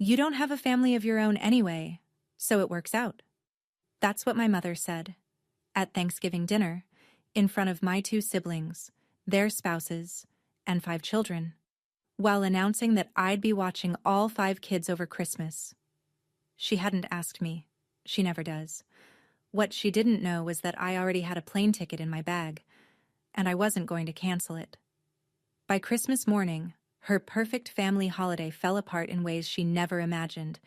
You don't have a family of your own anyway, so it works out. That's what my mother said. At Thanksgiving dinner, in front of my 2 siblings, their spouses, and 5 children, while announcing that I'd be watching all 5 kids over Christmas. She hadn't asked me. She never does. What she didn't know was that I already had a plane ticket in my bag, and I wasn't going to cancel it. By Christmas morning, her perfect family holiday fell apart in ways she never imagined,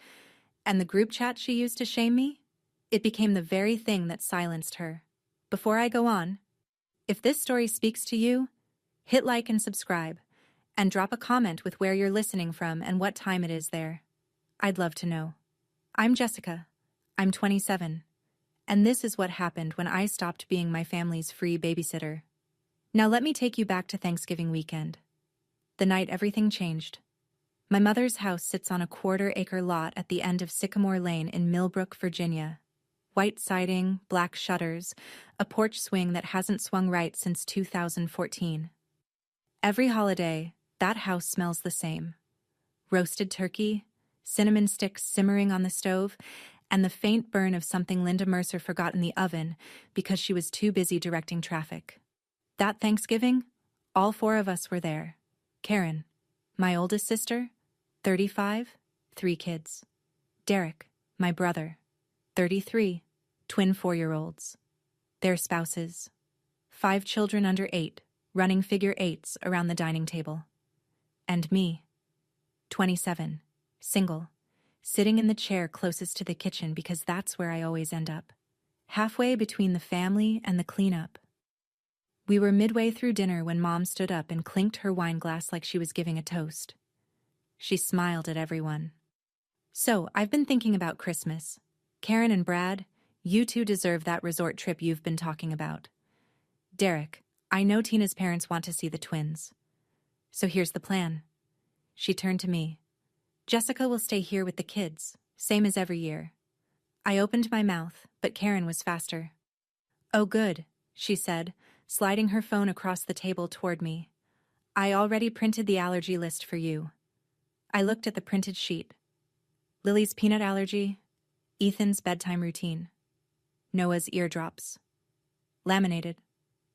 and the group chat she used to shame me, it became the very thing that silenced her. Before I go on, if this story speaks to you, hit like and subscribe, and drop a comment with where you're listening from and what time it is there. I'd love to know. I'm Jessica. I'm 27. And this is what happened when I stopped being my family's free babysitter. Now let me take you back to Thanksgiving weekend. The night everything changed. My mother's house sits on a 1/4-acre lot at the end of Sycamore Lane in Millbrook, Virginia. White siding, black shutters, a porch swing that hasn't swung right since 2014. Every holiday, that house smells the same. Roasted turkey, cinnamon sticks simmering on the stove, and the faint burn of something Linda Mercer forgot in the oven because she was too busy directing traffic. That Thanksgiving, all 4 of us were there. Karen, my oldest sister, 35, 3 kids. Derek, my brother, 33, twin 4-year-olds. Their spouses. 5 children under 8, running figure 8s around the dining table. And me, 27, single, sitting in the chair closest to the kitchen because that's where I always end up. Halfway between the family and the cleanup. We were midway through dinner when Mom stood up and clinked her wine glass like she was giving a toast. She smiled at everyone. So, I've been thinking about Christmas. Karen and Brad, you 2 deserve that resort trip you've been talking about. Derek, I know Tina's parents want to see the twins. So here's the plan. She turned to me. Jessica will stay here with the kids, same as every year. I opened my mouth, but Karen was faster. Oh good, she said, sliding her phone across the table toward me. I already printed the allergy list for you. I looked at the printed sheet. Lily's peanut allergy, Ethan's bedtime routine, Noah's eardrops. Laminated,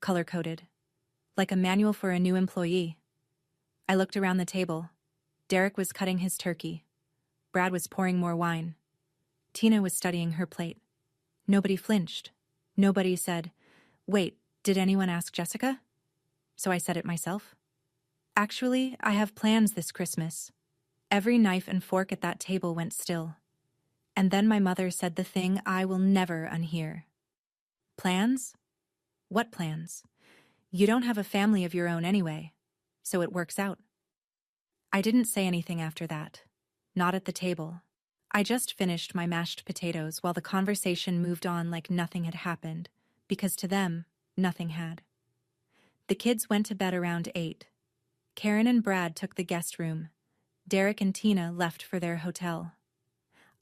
color-coded, like a manual for a new employee. I looked around the table. Derek was cutting his turkey. Brad was pouring more wine. Tina was studying her plate. Nobody flinched. Nobody said, "Wait, did anyone ask Jessica?" So I said it myself. Actually, I have plans this Christmas. Every knife and fork at that table went still. And then my mother said the thing I will never unhear. Plans? What plans? You don't have a family of your own anyway, so it works out. I didn't say anything after that. Not at the table. I just finished my mashed potatoes while the conversation moved on like nothing had happened, because to them, nothing had. The kids went to bed around 8. Karen and Brad took the guest room. Derek and Tina left for their hotel.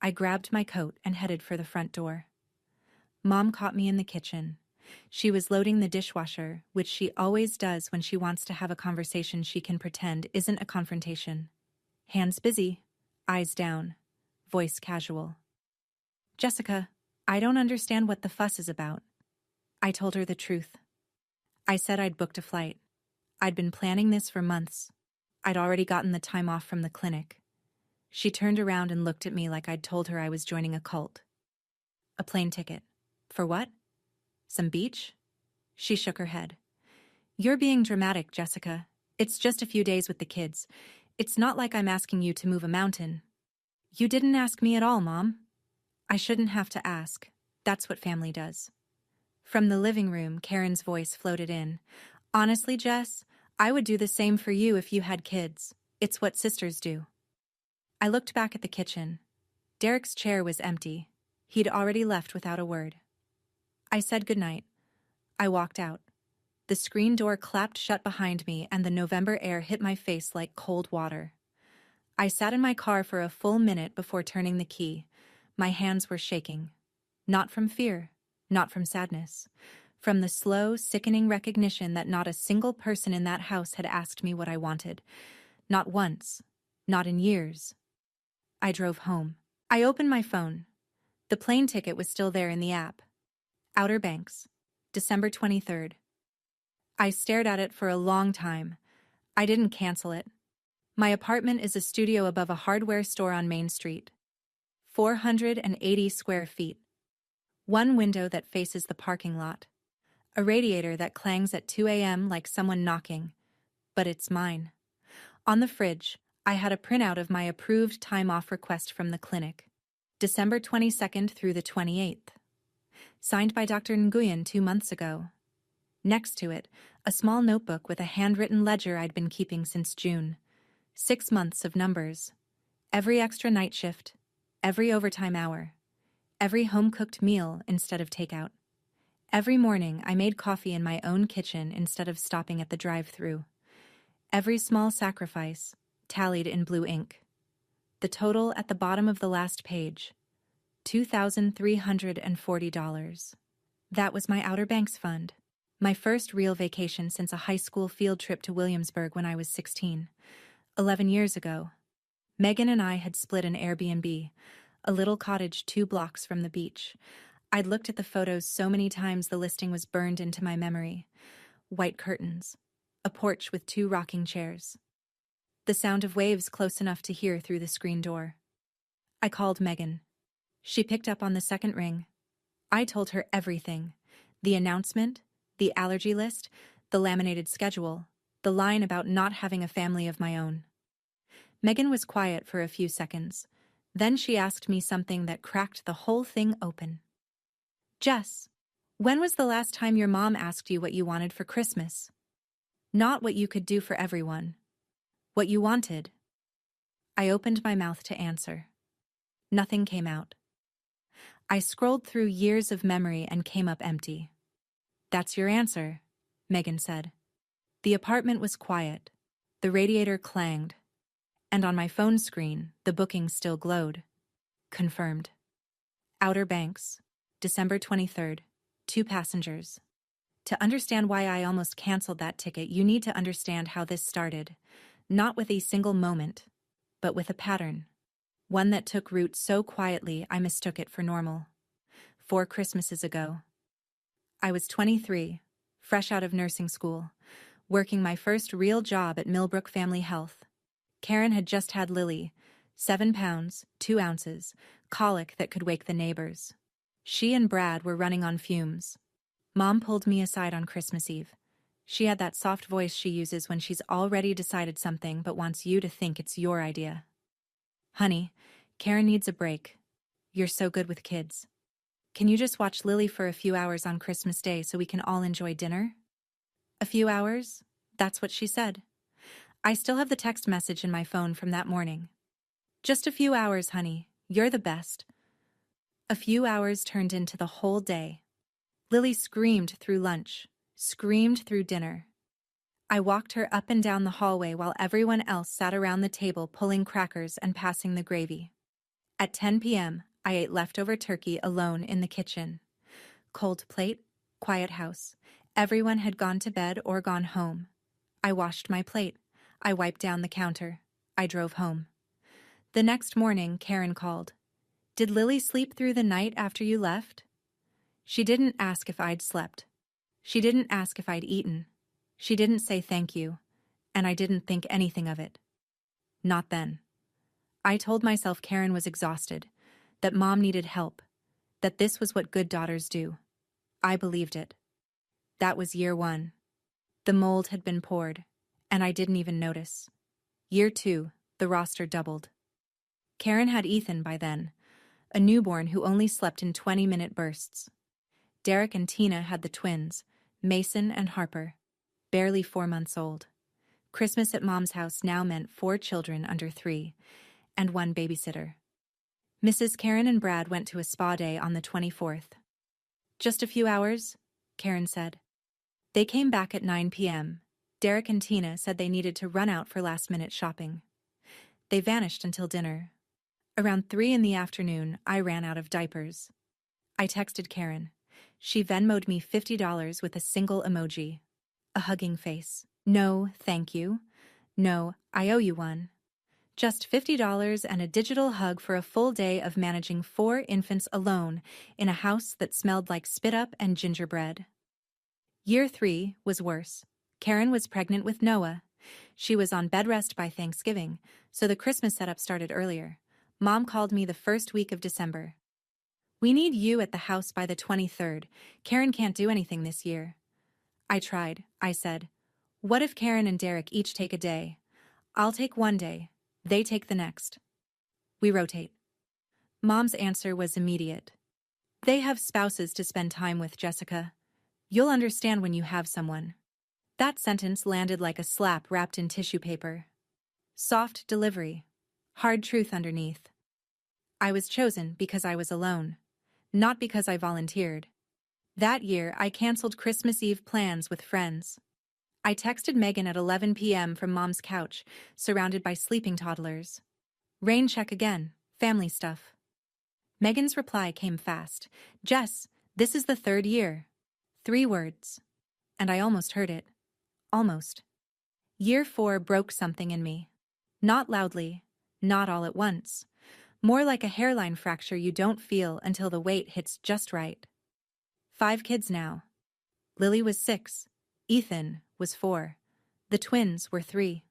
I grabbed my coat and headed for the front door. Mom caught me in the kitchen. She was loading the dishwasher, which she always does when she wants to have a conversation she can pretend isn't a confrontation. Hands busy, eyes down, voice casual. Jessica, I don't understand what the fuss is about. I told her the truth. I said I'd booked a flight. I'd been planning this for months. I'd already gotten the time off from the clinic. She turned around and looked at me like I'd told her I was joining a cult. A plane ticket. For what? Some beach? She shook her head. You're being dramatic, Jessica. It's just a few days with the kids. It's not like I'm asking you to move a mountain. You didn't ask me at all, Mom. I shouldn't have to ask. That's what family does. From the living room, Karen's voice floated in. Honestly, Jess, I would do the same for you if you had kids. It's what sisters do. I looked back at the kitchen. Derek's chair was empty. He'd already left without a word. I said goodnight. I walked out. The screen door clapped shut behind me and the November air hit my face like cold water. I sat in my car for a full minute before turning the key. My hands were shaking. Not from fear, not from sadness. From the slow, sickening recognition that not a single person in that house had asked me what I wanted. Not once. Not in years. I drove home. I opened my phone. The plane ticket was still there in the app. Outer Banks, December 23rd. I stared at it for a long time. I didn't cancel it. My apartment is a studio above a hardware store on Main Street. 480 square feet. One window that faces the parking lot. A radiator that clangs at 2 a.m. like someone knocking. But it's mine. On the fridge, I had a printout of my approved time-off request from the clinic. December 22nd through the 28th. Signed by Dr. Nguyen 2 months ago. Next to it, a small notebook with a handwritten ledger I'd been keeping since June. 6 months of numbers. Every extra night shift. Every overtime hour. Every home-cooked meal instead of takeout. Every morning I made coffee in my own kitchen instead of stopping at the drive-thru. Every small sacrifice, tallied in blue ink. The total at the bottom of the last page, $2,340. That was my Outer Banks fund. My first real vacation since a high school field trip to Williamsburg when I was 16. 11 years ago. Megan and I had split an Airbnb, a little cottage 2 blocks from the beach. I'd looked at the photos so many times the listing was burned into my memory. White curtains. A porch with 2 rocking chairs. The sound of waves close enough to hear through the screen door. I called Megan. She picked up on the second ring. I told her everything. The announcement, the allergy list, the laminated schedule, the line about not having a family of my own. Megan was quiet for a few seconds. Then she asked me something that cracked the whole thing open. Jess, when was the last time your mom asked you what you wanted for Christmas? Not what you could do for everyone. What you wanted. I opened my mouth to answer. Nothing came out. I scrolled through years of memory and came up empty. That's your answer, Megan said. The apartment was quiet. The radiator clanged. And on my phone screen, the booking still glowed. Confirmed. Outer Banks, December 23rd. 2 passengers. To understand why I almost canceled that ticket, you need to understand how this started. Not with a single moment, but with a pattern. One that took root so quietly I mistook it for normal. 4 Christmases ago. I was 23, fresh out of nursing school, working my first real job at Millbrook Family Health. Karen had just had Lily, 7 pounds, 2 ounces, colic that could wake the neighbors. She and Brad were running on fumes. Mom pulled me aside on Christmas Eve. She had that soft voice she uses when she's already decided something but wants you to think it's your idea. Honey, Karen needs a break. You're so good with kids. Can you just watch Lily for a few hours on Christmas Day so we can all enjoy dinner? A few hours? That's what she said. I still have the text message in my phone from that morning. Just a few hours, honey. You're the best. A few hours turned into the whole day. Lily screamed through lunch, screamed through dinner. I walked her up and down the hallway while everyone else sat around the table pulling crackers and passing the gravy. At 10 p.m., I ate leftover turkey alone in the kitchen. Cold plate, quiet house. Everyone had gone to bed or gone home. I washed my plate. I wiped down the counter. I drove home. The next morning, Karen called. Did Lily sleep through the night after you left? She didn't ask if I'd slept. She didn't ask if I'd eaten. She didn't say thank you, and I didn't think anything of it. Not then. I told myself Karen was exhausted, that Mom needed help, that this was what good daughters do. I believed it. That was year 1. The mold had been poured, and I didn't even notice. Year 2, the roster doubled. Karen had Ethan by then, a newborn who only slept in 20-minute bursts. Derek and Tina had the twins, Mason and Harper, barely 4 months old. Christmas at Mom's house now meant 4 children under 3, and 1 babysitter. Mrs. Karen and Brad went to a spa day on the 24th. Just a few hours, Karen said. They came back at 9 p.m. Derek and Tina said they needed to run out for last-minute shopping. They vanished until dinner. Around 3 in the afternoon, I ran out of diapers. I texted Karen. She Venmo'd me $50 with a single emoji. A hugging face. No, thank you. No, I owe you one. Just $50 and a digital hug for a full day of managing 4 infants alone in a house that smelled like spit up and gingerbread. Year 3 was worse. Karen was pregnant with Noah. She was on bed rest by Thanksgiving, so the Christmas setup started earlier. Mom called me the first week of December. "We need you at the house by the 23rd. Karen can't do anything this year." I tried. I said, "What if Karen and Derek each take a day? I'll take one day. They take the next. We rotate." Mom's answer was immediate. "They have spouses to spend time with, Jessica. You'll understand when you have someone." That sentence landed like a slap wrapped in tissue paper. Soft delivery. Hard truth underneath. I was chosen because I was alone, not because I volunteered. That year, I canceled Christmas Eve plans with friends. I texted Megan at 11 p.m. from Mom's couch, surrounded by sleeping toddlers. "Rain check again. Family stuff." Megan's reply came fast. "Jess, this is the 3rd year." 3 words. And I almost heard it. Almost. Year 4 broke something in me. Not loudly, not all at once. More like a hairline fracture you don't feel until the weight hits just right. 5 kids now. Lily was 6. Ethan was 4. The twins were 3.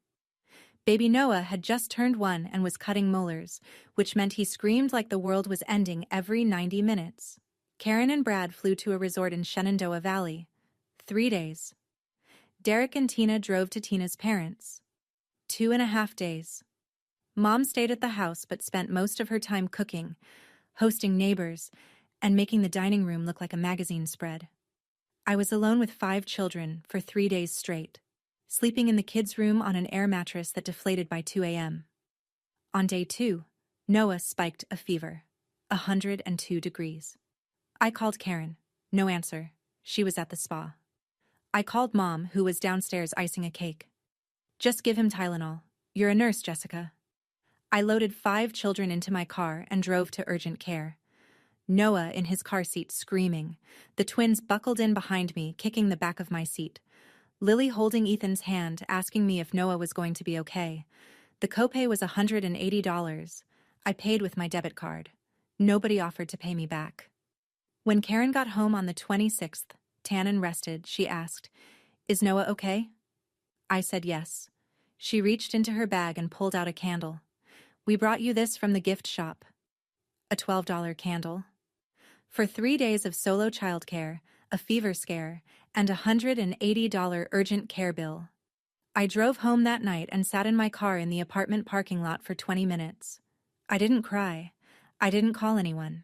Baby Noah had just turned 1 and was cutting molars, which meant he screamed like the world was ending every 90 minutes. Karen and Brad flew to a resort in Shenandoah Valley. 3 days. Derek and Tina drove to Tina's parents. 2.5 days. Mom stayed at the house but spent most of her time cooking, hosting neighbors, and making the dining room look like a magazine spread. I was alone with 5 children for 3 days straight, sleeping in the kids' room on an air mattress that deflated by 2 a.m. On day 2, Noah spiked a fever, 102 degrees. I called Karen. No answer. She was at the spa. I called Mom, who was downstairs icing a cake. "Just give him Tylenol. You're a nurse, Jessica." I loaded 5 children into my car and drove to urgent care. Noah in his car seat screaming. The twins buckled in behind me, kicking the back of my seat. Lily holding Ethan's hand, asking me if Noah was going to be okay. The copay was $180. I paid with my debit card. Nobody offered to pay me back. When Karen got home on the 26th, tan and rested, she asked, "Is Noah okay?" I said yes. She reached into her bag and pulled out a candle. "We brought you this from the gift shop." A $12 candle. For 3 days of solo childcare, a fever scare, and a $180 urgent care bill. I drove home that night and sat in my car in the apartment parking lot for 20 minutes. I didn't cry. I didn't call anyone.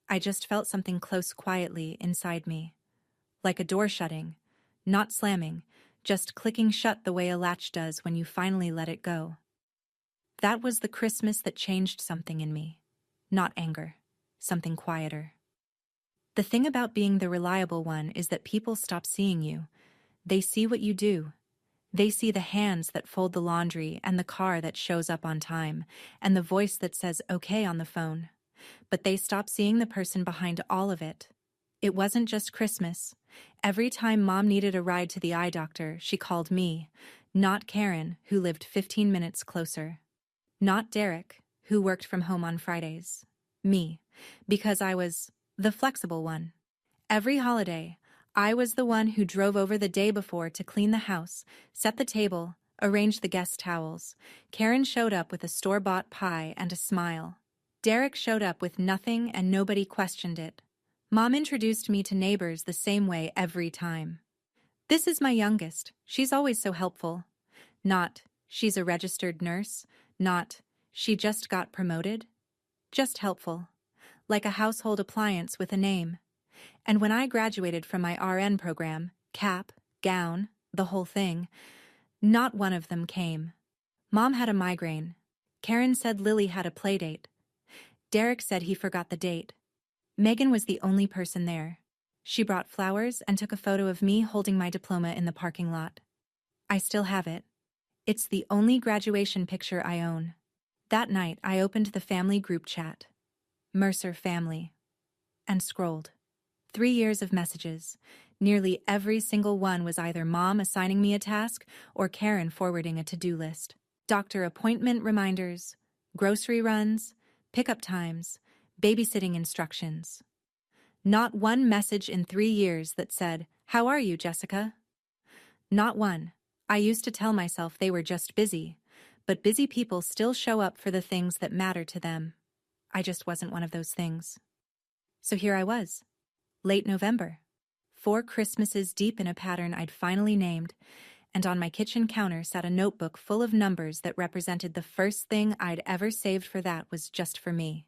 I just felt something close quietly inside me. Like a door shutting, not slamming, just clicking shut the way a latch does when you finally let it go. That was the Christmas that changed something in me. Not anger, something quieter. The thing about being the reliable one is that people stop seeing you. They see what you do. They see the hands that fold the laundry and the car that shows up on time and the voice that says okay on the phone. But they stop seeing the person behind all of it. It wasn't just Christmas. Every time Mom needed a ride to the eye doctor, she called me, not Karen, who lived 15 minutes closer. Not Derek, who worked from home on Fridays. Me, because I was the flexible one. Every holiday, I was the one who drove over the day before to clean the house, set the table, arrange the guest towels. Karen showed up with a store-bought pie and a smile. Derek showed up with nothing and nobody questioned it. Mom introduced me to neighbors the same way every time. "This is my youngest. She's always so helpful." Not, "She's a registered nurse." Not, "She just got promoted." Just helpful. Like a household appliance with a name. And when I graduated from my RN program, cap, gown, the whole thing, not one of them came. Mom had a migraine. Karen said Lily had a playdate. Derek said he forgot the date. Megan was the only person there. She brought flowers and took a photo of me holding my diploma in the parking lot. I still have it. It's the only graduation picture I own. That night, I opened the family group chat. Mercer family. And scrolled. 3 years of messages. Nearly every single one was either Mom assigning me a task or Karen forwarding a to-do list. Doctor appointment reminders, grocery runs, pickup times, babysitting instructions. Not one message in 3 years that said, "How are you, Jessica?" Not one. I used to tell myself they were just busy, but busy people still show up for the things that matter to them. I just wasn't one of those things. So here I was, late November, 4 Christmases deep in a pattern I'd finally named, and on my kitchen counter sat a notebook full of numbers that represented the first thing I'd ever saved for that was just for me.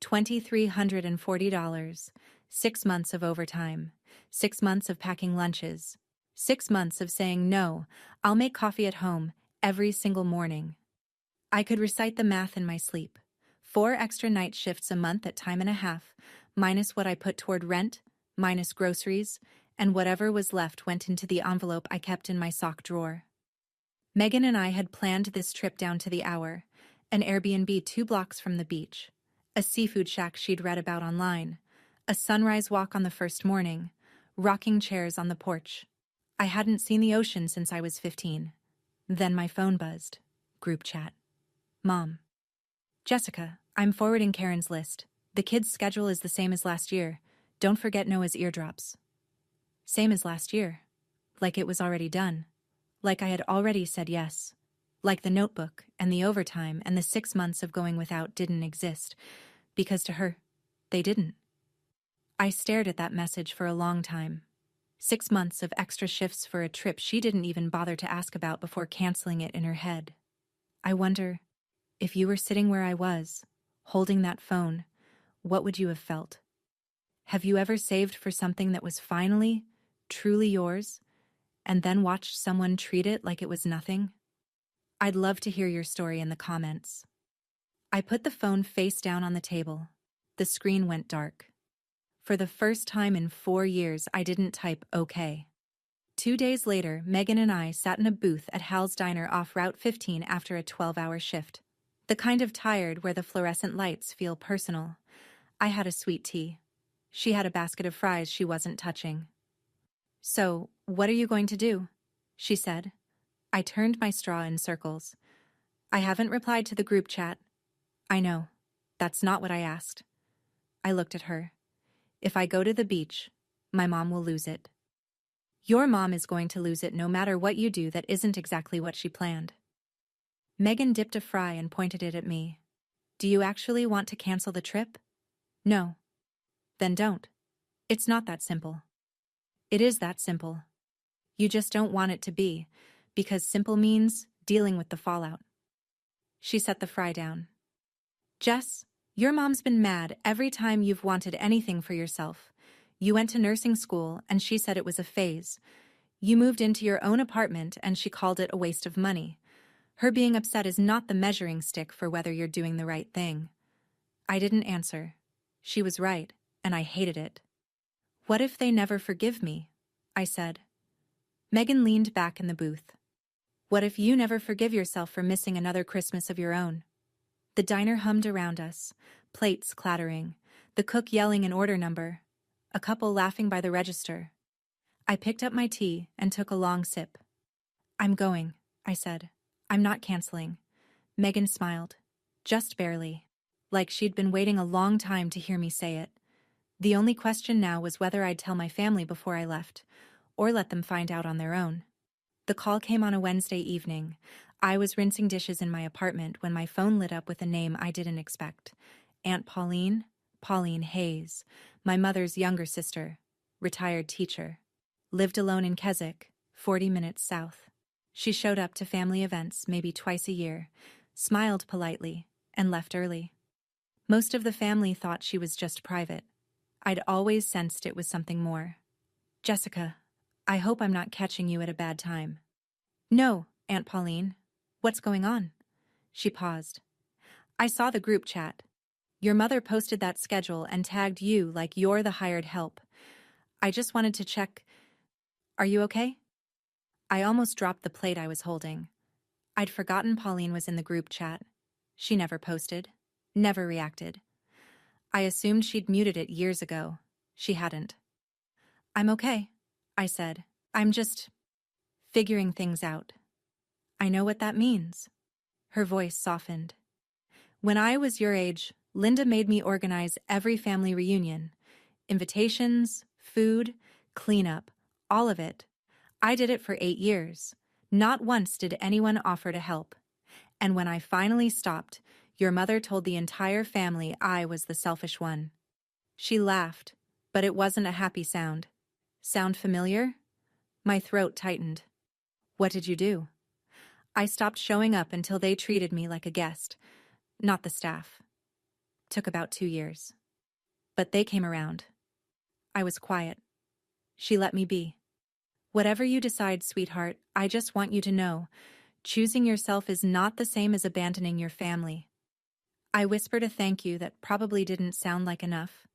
$2,340, 6 months of overtime, 6 months of packing lunches, 6 months of saying no, I'll make coffee at home every single morning. I could recite the math in my sleep. 4 extra night shifts a month at time and a half, minus what I put toward rent, minus groceries, and whatever was left went into the envelope I kept in my sock drawer. Megan and I had planned this trip down to the hour, an Airbnb 2 blocks from the beach, a seafood shack she'd read about online, a sunrise walk on the first morning, rocking chairs on the porch. I hadn't seen the ocean since I was 15. Then my phone buzzed. Group chat. Mom. Jessica, I'm forwarding Karen's list. The kids' schedule is the same as last year. Don't forget Noah's eardrops. Same as last year. Like it was already done. Like I had already said yes. Like the notebook and the overtime and the 6 months of going without didn't exist. Because to her, they didn't. I stared at that message for a long time. 6 months of extra shifts for a trip she didn't even bother to ask about before canceling it in her head. I wonder, if you were sitting where I was, holding that phone, what would you have felt? Have you ever saved for something that was finally, truly yours, and then watched someone treat it like it was nothing? I'd love to hear your story in the comments. I put the phone face down on the table. The screen went dark. For the first time in 4 years, I didn't type okay. 2 days later, Megan and I sat in a booth at Hal's Diner off Route 15 after a 12-hour shift. The kind of tired where the fluorescent lights feel personal. I had a sweet tea. She had a basket of fries she wasn't touching. "So, what are you going to do?" she said. I turned my straw in circles. "I haven't replied to the group chat." "I know. That's not what I asked." I looked at her. "If I go to the beach, my mom will lose it." "Your mom is going to lose it no matter what you do that isn't exactly what she planned." Megan dipped a fry and pointed it at me. "Do you actually want to cancel the trip?" "No." "Then don't. It's not that simple." "It is that simple. You just don't want it to be, because simple means dealing with the fallout." She set the fry down. "Jess, your mom's been mad every time you've wanted anything for yourself. You went to nursing school and she said it was a phase. You moved into your own apartment and she called it a waste of money. Her being upset is not the measuring stick for whether you're doing the right thing." I didn't answer. She was right, and I hated it. "What if they never forgive me?" I said. Megan leaned back in the booth. "What if you never forgive yourself for missing another Christmas of your own?" The diner hummed around us, plates clattering, the cook yelling an order number, a couple laughing by the register. I picked up my tea and took a long sip. "I'm going," I said. "I'm not canceling." Megan smiled. Just barely. Like she'd been waiting a long time to hear me say it. The only question now was whether I'd tell my family before I left, or let them find out on their own. The call came on a Wednesday evening. I was rinsing dishes in my apartment when my phone lit up with a name I didn't expect. Aunt Pauline? Pauline Hayes, my mother's younger sister, retired teacher. Lived alone in Keswick, 40 minutes south. She showed up to family events maybe twice a year, smiled politely, and left early. Most of the family thought she was just private. I'd always sensed it was something more. "Jessica, I hope I'm not catching you at a bad time." "No, Aunt Pauline. What's going on?" She paused. "I saw the group chat. Your mother posted that schedule and tagged you like you're the hired help. I just wanted to check. Are you okay?" I almost dropped the plate I was holding. I'd forgotten Pauline was in the group chat. She never posted, never reacted. I assumed she'd muted it years ago. She hadn't. "I'm okay," I said. "I'm just figuring things out." "I know what that means." Her voice softened. When I was your age, Linda made me organize every family reunion. Invitations, food, cleanup, all of it. I did it for 8 years. Not once did anyone offer to help. And when I finally stopped, your mother told the entire family I was the selfish one. She laughed, but it wasn't a happy sound. Sound familiar? My throat tightened. What did you do? I stopped showing up until they treated me like a guest, not the staff. Took about 2 years. But they came around. I was quiet. She let me be. Whatever you decide, sweetheart, I just want you to know, choosing yourself is not the same as abandoning your family. I whispered a thank you that probably didn't sound like enough.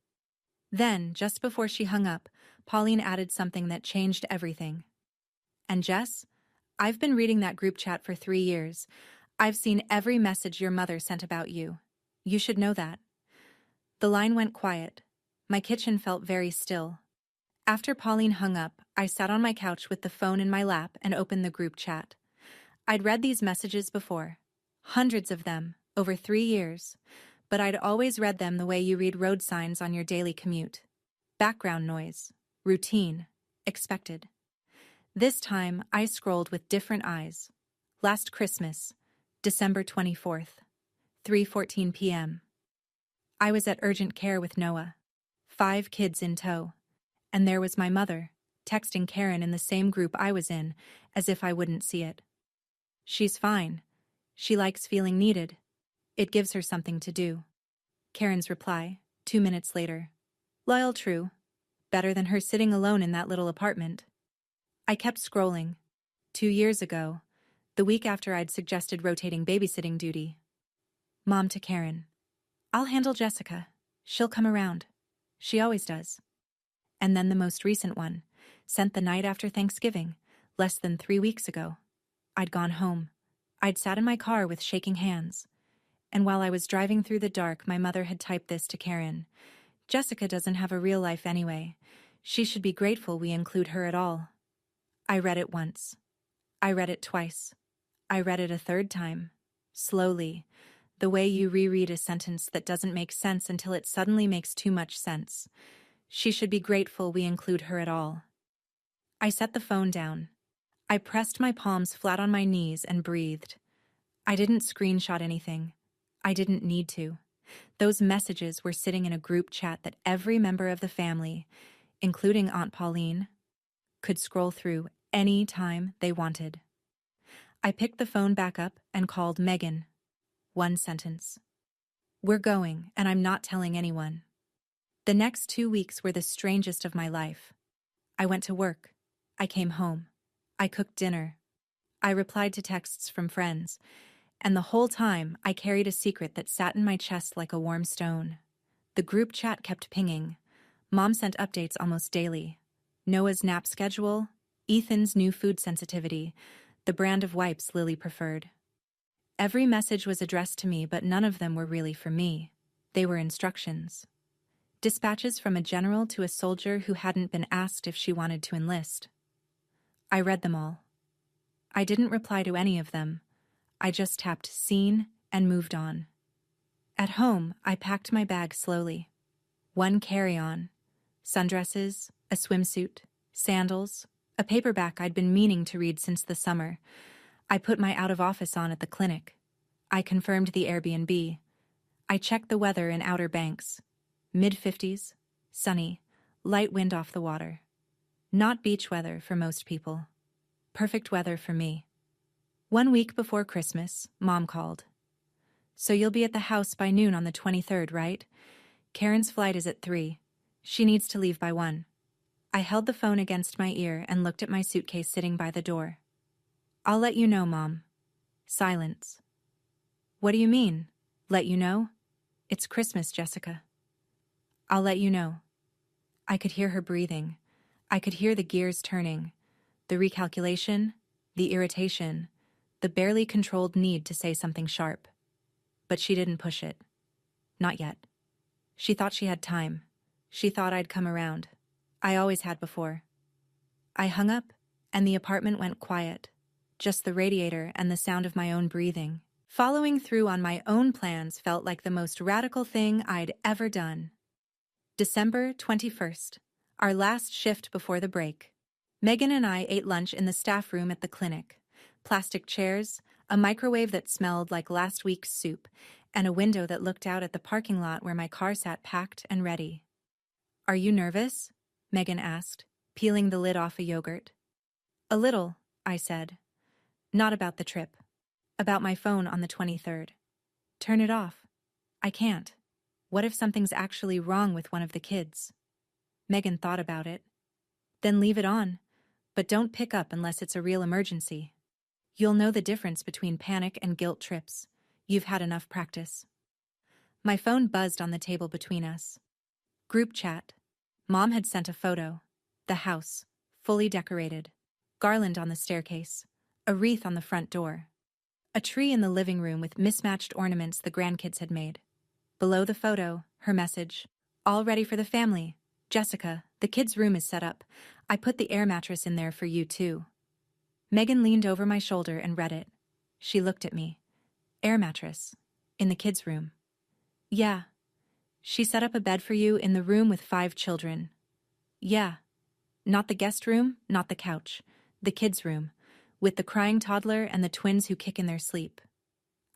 Then, just before she hung up, Pauline added something that changed everything. And Jess, I've been reading that group chat for 3 years. I've seen every message your mother sent about you. You should know that. The line went quiet. My kitchen felt very still. After Pauline hung up, I sat on my couch with the phone in my lap and opened the group chat. I'd read these messages before. Hundreds of them, over 3 years. But I'd always read them the way you read road signs on your daily commute. Background noise, routine, expected. This time, I scrolled with different eyes. Last Christmas, December 24th, 3:14 p.m. I was at urgent care with Noah. 5 kids in tow. And there was my mother, texting Karen in the same group I was in, as if I wouldn't see it. She's fine. She likes feeling needed. It gives her something to do. Karen's reply, 2 minutes later. Loyal, true. Better than her sitting alone in that little apartment. I kept scrolling. 2 years ago, the week after I'd suggested rotating babysitting duty. Mom to Karen. I'll handle Jessica. She'll come around. She always does. And then the most recent one, sent the night after Thanksgiving, less than 3 weeks ago. I'd gone home. I'd sat in my car with shaking hands. And while I was driving through the dark, my mother had typed this to Karen. Jessica doesn't have a real life anyway. She should be grateful we include her at all. I read it once. I read it twice. I read it a third time. Slowly. The way you reread a sentence that doesn't make sense until it suddenly makes too much sense. She should be grateful we include her at all. I set the phone down. I pressed my palms flat on my knees and breathed. I didn't screenshot anything. I didn't need to. Those messages were sitting in a group chat that every member of the family, including Aunt Pauline, could scroll through any time they wanted. I picked the phone back up and called Megan. 1 sentence. We're going, and I'm not telling anyone. The next 2 weeks were the strangest of my life. I went to work. I came home. I cooked dinner. I replied to texts from friends. And the whole time, I carried a secret that sat in my chest like a warm stone. The group chat kept pinging. Mom sent updates almost daily. Noah's nap schedule, Ethan's new food sensitivity, the brand of wipes Lily preferred. Every message was addressed to me, but none of them were really for me. They were instructions. Dispatches from a general to a soldier who hadn't been asked if she wanted to enlist. I read them all. I didn't reply to any of them. I just tapped seen and moved on. At home, I packed my bag slowly. 1 carry-on, sundresses, a swimsuit, sandals, a paperback I'd been meaning to read since the summer. I put my out-of-office on at the clinic. I confirmed the Airbnb. I checked the weather in Outer Banks. Mid-50s, sunny, light wind off the water. Not beach weather for most people. Perfect weather for me. 1 week before Christmas, Mom called. So you'll be at the house by noon on the 23rd, right? Karen's flight is at 3. She needs to leave by 1. I held the phone against my ear and looked at my suitcase sitting by the door. I'll let you know, Mom. Silence. What do you mean, let you know? It's Christmas, Jessica. I'll let you know. I could hear her breathing. I could hear the gears turning. The recalculation, the irritation, the barely controlled need to say something sharp. But she didn't push it. Not yet. She thought she had time. She thought I'd come around. I always had before. I hung up, and the apartment went quiet. Just the radiator and the sound of my own breathing, Following through on my own plans felt like the most radical thing I'd ever done. December 21st, our last shift before the break. Megan and I ate lunch in the staff room at the clinic. Plastic chairs, a microwave that smelled like last week's soup, and a window that looked out at the parking lot where my car sat packed and ready. "Are you nervous?" Megan asked, peeling the lid off a yogurt. "A little," I said. "Not about the trip. About my phone on the 23rd. Turn it off." "I can't. What if something's actually wrong with one of the kids?" Megan thought about it. "Then leave it on, but don't pick up unless it's a real emergency. You'll know the difference between panic and guilt trips. You've had enough practice." My phone buzzed on the table between us. Group chat. Mom had sent a photo. The house, fully decorated. Garland on the staircase. A wreath on the front door. A tree in the living room with mismatched ornaments the grandkids had made. Below the photo, her message. "All ready for the family. Jessica, the kids' room is set up. I put the air mattress in there for you too." Megan leaned over my shoulder and read it. She looked at me. "Air mattress. In the kids' room." "Yeah. She set up a bed for you in the room with 5 children." "Yeah. Not the guest room, not the couch. The kids' room, with the crying toddler and the twins who kick in their sleep."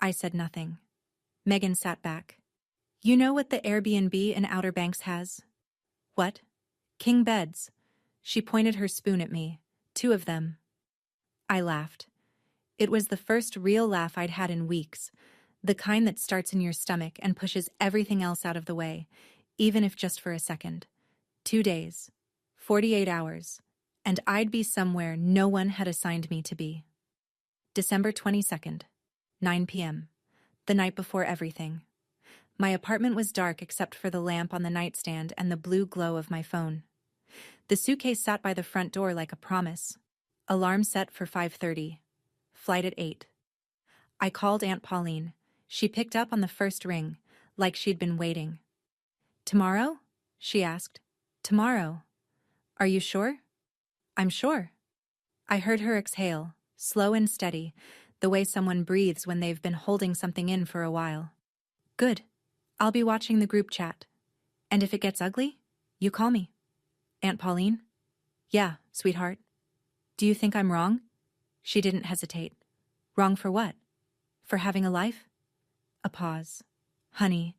I said nothing. Megan sat back. "You know what the Airbnb in Outer Banks has?" "What?" "King beds." She pointed her spoon at me. 2 of them. I laughed. It was the first real laugh I'd had in weeks, the kind that starts in your stomach and pushes everything else out of the way, even if just for a second. 2 days, 48 hours, and I'd be somewhere no one had assigned me to be. December 22nd, 9 p.m., the night before everything. My apartment was dark except for the lamp on the nightstand and the blue glow of my phone. The suitcase sat by the front door like a promise. Alarm set for 5:30. Flight at 8. I called Aunt Pauline. She picked up on the first ring, like she'd been waiting. "Tomorrow?" she asked. "Tomorrow. Are you sure?" "I'm sure." I heard her exhale, slow and steady, the way someone breathes when they've been holding something in for a while. "Good. I'll be watching the group chat. And if it gets ugly, you call me." "Aunt Pauline?" "Yeah, sweetheart." "Do you think I'm wrong?" She didn't hesitate. "Wrong for what? For having a life?" A pause. "Honey,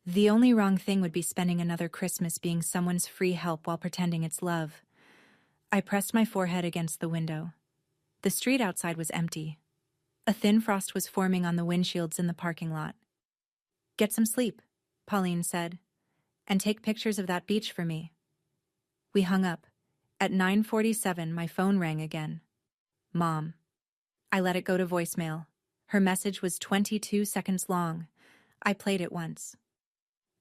the only wrong thing would be spending another Christmas being someone's free help while pretending it's love." I pressed my forehead against the window. The street outside was empty. A thin frost was forming on the windshields in the parking lot. "Get some sleep," Pauline said, "and take pictures of that beach for me." We hung up. At 9:47, my phone rang again. Mom. I let it go to voicemail. Her message was 22 seconds long. I played it once.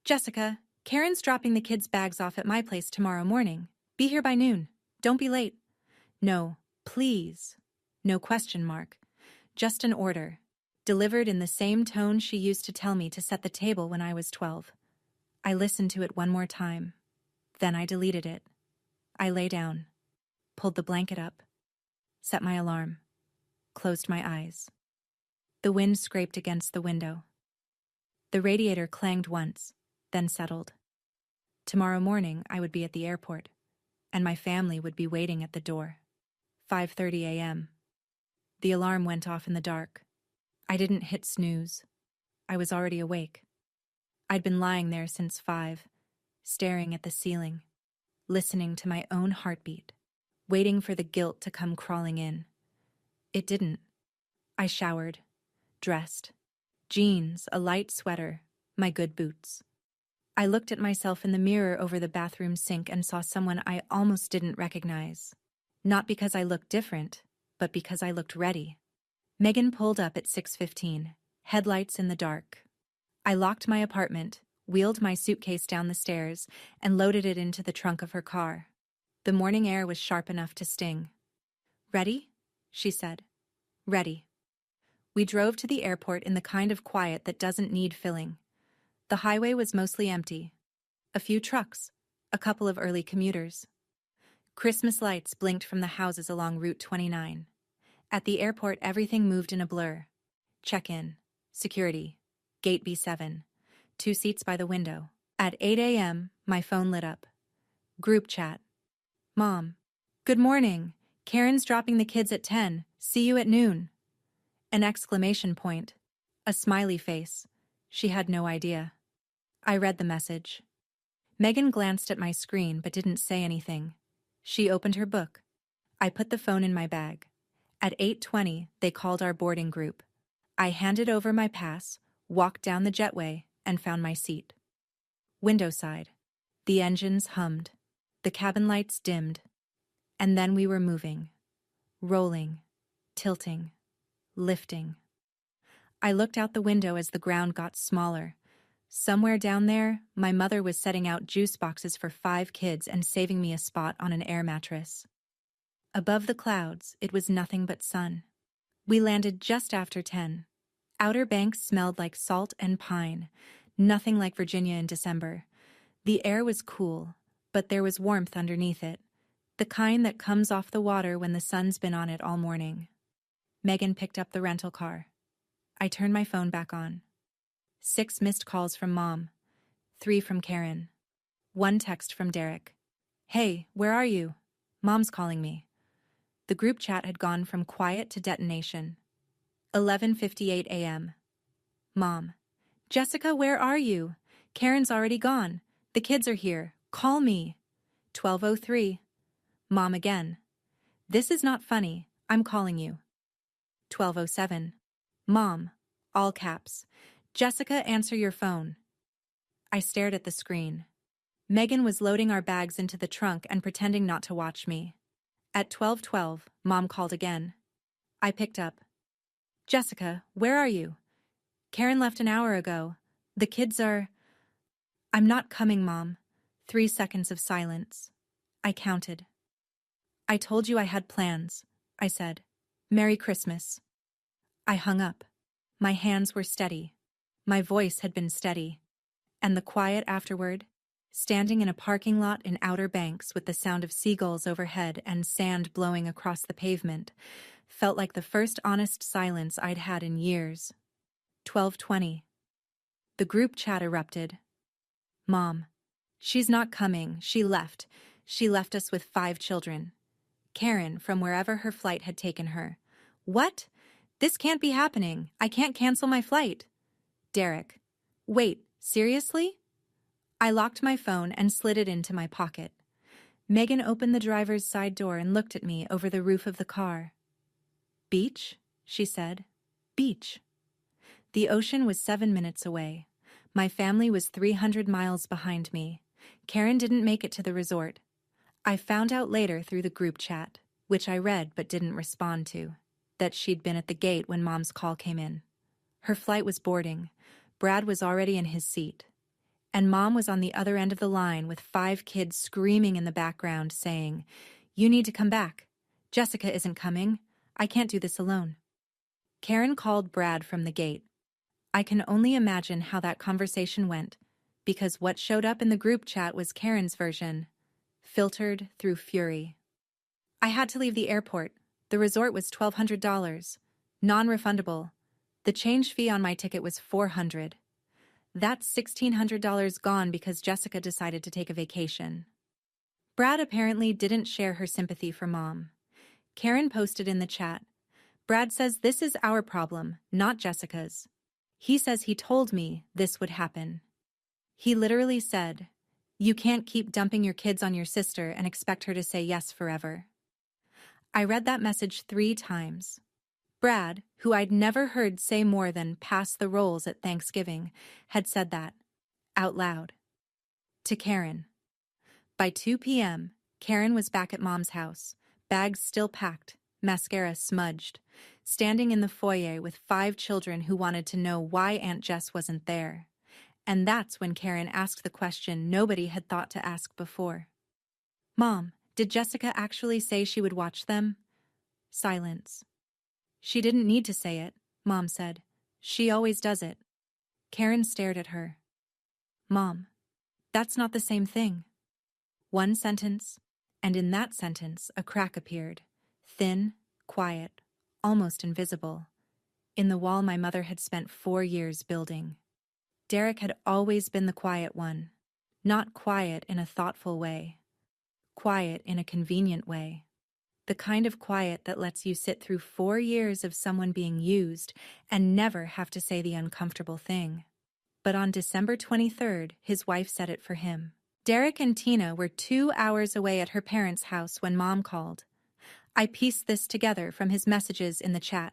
"Jessica, Karen's dropping the kids' bags off at my place tomorrow morning. Be here by noon. Don't be late." "No, please." No question mark. Just an order, delivered in the same tone she used to tell me to set the table when I was 12. I listened to it one more time. Then I deleted it. I lay down, pulled the blanket up, set my alarm, closed my eyes. The wind scraped against the window. The radiator clanged once, then settled. Tomorrow morning I would be at the airport, and my family would be waiting at the door. 5:30 a.m. The alarm went off in the dark. I didn't hit snooze. I was already awake. I'd been lying there since 5, staring at the ceiling, listening to my own heartbeat, waiting for the guilt to come crawling in. It didn't. I showered, dressed. Jeans, a light sweater, my good boots. I looked at myself in the mirror over the bathroom sink and saw someone I almost didn't recognize. Not because I looked different, but because I looked ready. Megan pulled up at 6:15, headlights in the dark. I locked my apartment, wheeled my suitcase down the stairs, and loaded it into the trunk of her car. The morning air was sharp enough to sting. "Ready?" she said. "Ready." We drove to the airport in the kind of quiet that doesn't need filling. The highway was mostly empty. A few trucks, a couple of early commuters. Christmas lights blinked from the houses along Route 29. At the airport, everything moved in a blur. Check-in, Security. Gate B7. 2 seats by the window. At 8 a.m., my phone lit up. Group chat. Mom. Good morning. Karen's dropping the kids at 10. See you at noon. An exclamation point. A smiley face. She had no idea. I read the message. Megan glanced at my screen but didn't say anything. She opened her book. I put the phone in my bag. At 8:20, they called our boarding group. I handed over my pass, walked down the jetway, and found my seat. Window side. The engines hummed. The cabin lights dimmed. And then we were moving. Rolling. Tilting. Lifting. I looked out the window as the ground got smaller. Somewhere down there, my mother was setting out juice boxes for 5 kids and saving me a spot on an air mattress. Above the clouds, it was nothing but sun. We landed just after 10. Outer Banks smelled like salt and pine, nothing like Virginia in December. The air was cool, but there was warmth underneath it, the kind that comes off the water when the sun's been on it all morning. Megan picked up the rental car. I turned my phone back on. 6 missed calls from Mom, 3 from Karen. 1 text from Derek. Hey, where are you? Mom's calling me. The group chat had gone from quiet to detonation. 11:58 a.m. Mom. Jessica, where are you? Karen's already gone. The kids are here. Call me. 12:03. Mom again. This is not funny. I'm calling you. 12:07. Mom. All caps. Jessica, answer your phone. I stared at the screen. Megan was loading our bags into the trunk and pretending not to watch me. At 12:12, Mom called again. I picked up. Jessica, where are you? Karen left an hour ago. The kids are... I'm not coming, Mom. 3 seconds of silence. I counted. I told you I had plans, I said. Merry Christmas. I hung up. My hands were steady. My voice had been steady. And the quiet afterward, standing in a parking lot in Outer Banks with the sound of seagulls overhead and sand blowing across the pavement, felt like the first honest silence I'd had in years. 12:20. The group chat erupted. Mom. She's not coming. She left. She left us with 5 children. Karen, from wherever her flight had taken her. What? This can't be happening. I can't cancel my flight. Derek. Wait, seriously? I locked my phone and slid it into my pocket. Megan opened the driver's side door and looked at me over the roof of the car. Beach? She said. Beach. The ocean was 7 minutes away. My family was 300 miles behind me. Karen didn't make it to the resort. I found out later through the group chat, which I read but didn't respond to, that she'd been at the gate when Mom's call came in. Her flight was boarding. Brad was already in his seat. And Mom was on the other end of the line with 5 kids screaming in the background saying, You need to come back. Jessica isn't coming. I can't do this alone. Karen called Brad from the gate. I can only imagine how that conversation went, because what showed up in the group chat was Karen's version, filtered through fury. I had to leave the airport. The resort was $1,200, non-refundable. The change fee on my ticket was $400. That's $1,600 gone because Jessica decided to take a vacation. Brad apparently didn't share her sympathy for Mom. Karen posted in the chat, Brad says this is our problem, not Jessica's. He says he told me this would happen. He literally said, You can't keep dumping your kids on your sister and expect her to say yes forever. I read that message 3 times. Brad, who I'd never heard say more than pass the rolls at Thanksgiving, had said that, out loud. To Karen. By 2 p.m., Karen was back at Mom's house, bags still packed, mascara smudged, standing in the foyer with 5 children who wanted to know why Aunt Jess wasn't there. And that's when Karen asked the question nobody had thought to ask before. Mom, did Jessica actually say she would watch them? Silence. She didn't need to say it, Mom said. She always does it. Karen stared at her. Mom, that's not the same thing. 1 sentence, and in that sentence a crack appeared, thin, quiet, almost invisible. in the wall my mother had spent 4 years building. Derek had always been the quiet one. Not quiet in a thoughtful way. Quiet in a convenient way. The kind of quiet that lets you sit through 4 years of someone being used and never have to say the uncomfortable thing. But on December 23rd, his wife said it for him. Derek and Tina were 2 hours away at her parents' house when Mom called. I pieced this together from his messages in the chat.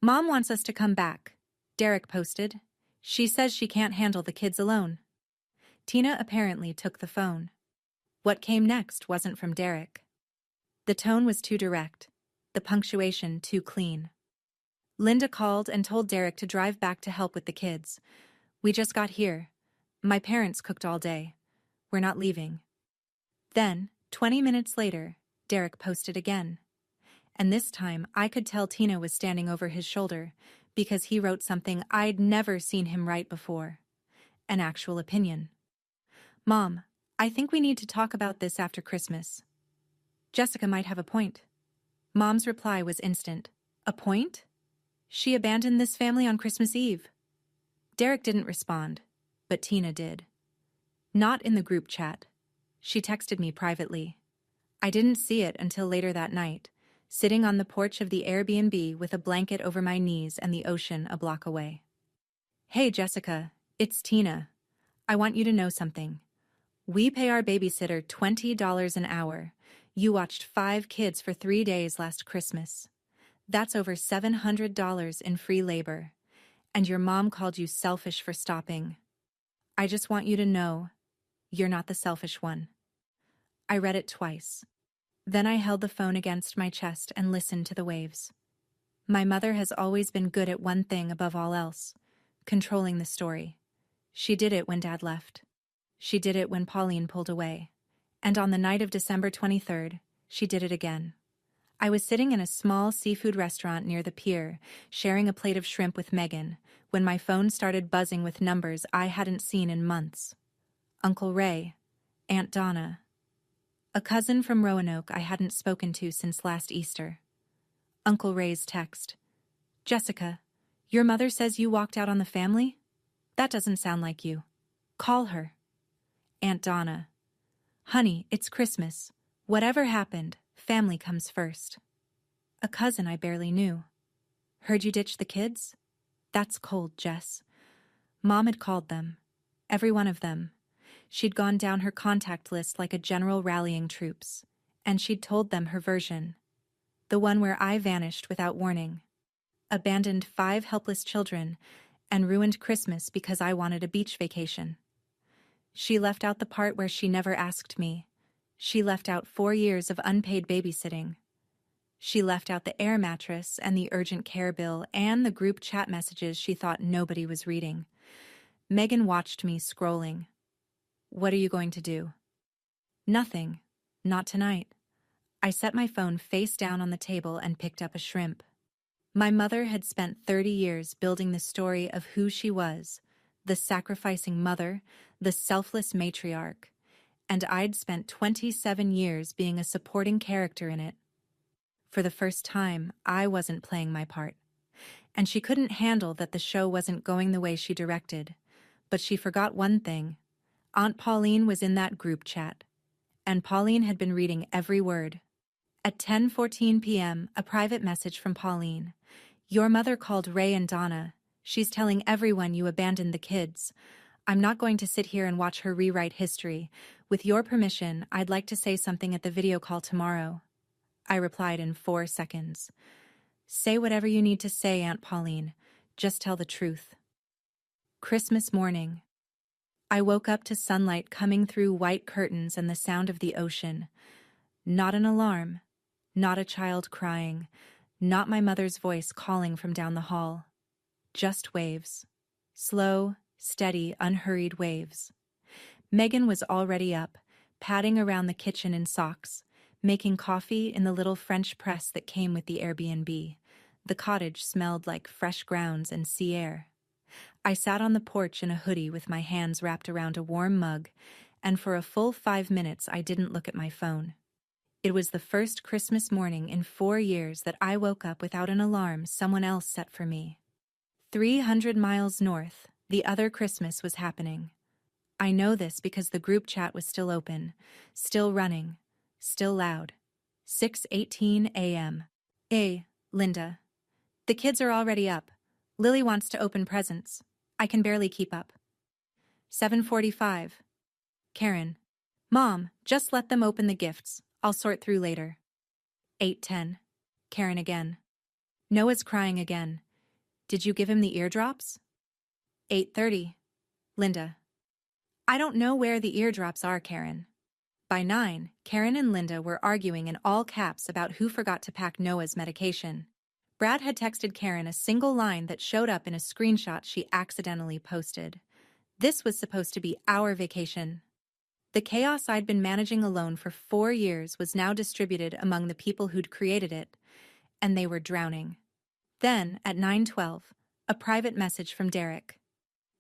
Mom wants us to come back, Derek posted. She says she can't handle the kids alone. Tina apparently took the phone. What came next wasn't from Derek. The tone was too direct, the punctuation too clean. Linda called and told Derek to drive back to help with the kids. We just got here. My parents cooked all day. We're not leaving. Then, 20 minutes later, Derek posted again. And this time I could tell Tina was standing over his shoulder because he wrote something I'd never seen him write before. An actual opinion. Mom, I think we need to talk about this after Christmas. Jessica might have a point. Mom's reply was instant. A point? She abandoned this family on Christmas Eve. Derek didn't respond, but Tina did. Not in the group chat. She texted me privately. I didn't see it until later that night, sitting on the porch of the Airbnb with a blanket over my knees and the ocean a block away. Hey Jessica, it's Tina. I want you to know something. We pay our babysitter $20 an hour. You watched 5 kids for 3 days last Christmas. That's over $700 in free labor. And your mom called you selfish for stopping. I just want you to know, you're not the selfish one. I read it twice. Then I held the phone against my chest and listened to the waves. My mother has always been good at one thing above all else, controlling the story. She did it when Dad left. She did it when Pauline pulled away. And on the night of December 23rd, she did it again. I was sitting in a small seafood restaurant near the pier, sharing a plate of shrimp with Megan, when my phone started buzzing with numbers I hadn't seen in months. Uncle Ray, Aunt Donna, a cousin from Roanoke I hadn't spoken to since last Easter. Uncle Ray's text. Jessica, your mother says you walked out on the family? That doesn't sound like you. Call her. Aunt Donna. Honey, it's Christmas. Whatever happened, family comes first. A cousin I barely knew. Heard you ditched the kids? That's cold, Jess. Mom had called them. Every one of them. She'd gone down her contact list like a general rallying troops, and she'd told them her version. The one where I vanished without warning. Abandoned 5 helpless children, and ruined Christmas because I wanted a beach vacation. She left out the part where she never asked me. She left out 4 years of unpaid babysitting. She left out the air mattress and the urgent care bill and the group chat messages she thought nobody was reading. Megan watched me scrolling. What are you going to do? Nothing. Not tonight. I set my phone face down on the table and picked up a shrimp. My mother had spent 30 years building the story of who she was, the sacrificing mother, the selfless matriarch, and I'd spent 27 years being a supporting character in it. For the first time, I wasn't playing my part. And she couldn't handle that the show wasn't going the way she directed. But she forgot one thing. Aunt Pauline was in that group chat. And Pauline had been reading every word. At 10:14 p.m., a private message from Pauline. Your mother called Ray and Donna. She's telling everyone you abandoned the kids. I'm not going to sit here and watch her rewrite history. With your permission, I'd like to say something at the video call tomorrow. I replied in 4 seconds. Say whatever you need to say, Aunt Pauline. Just tell the truth. Christmas morning. I woke up to sunlight coming through white curtains and the sound of the ocean. Not an alarm. Not a child crying. Not my mother's voice calling from down the hall. Just waves. Slow, steady, unhurried waves. Megan was already up, padding around the kitchen in socks, making coffee in the little French press that came with the Airbnb. The cottage smelled like fresh grounds and sea air. I sat on the porch in a hoodie with my hands wrapped around a warm mug, and for a full 5 minutes I didn't look at my phone. It was the first Christmas morning in 4 years that I woke up without an alarm someone else set for me. 300 miles north, the other Christmas was happening. I know this because the group chat was still open, still running, still loud. 6:18 a.m. Hey, Linda. The kids are already up. Lily wants to open presents. I can barely keep up. 7:45. Karen. Mom, just let them open the gifts. I'll sort through later. 8:10. Karen again. Noah's crying again. Did you give him the eardrops? 8:30. Linda. I don't know where the eardrops are, Karen. By 9, Karen and Linda were arguing in all caps about who forgot to pack Noah's medication. Brad had texted Karen a single line that showed up in a screenshot she accidentally posted. This was supposed to be our vacation. The chaos I'd been managing alone for 4 years was now distributed among the people who'd created it, and they were drowning. Then, at 9:12, a private message from Derek.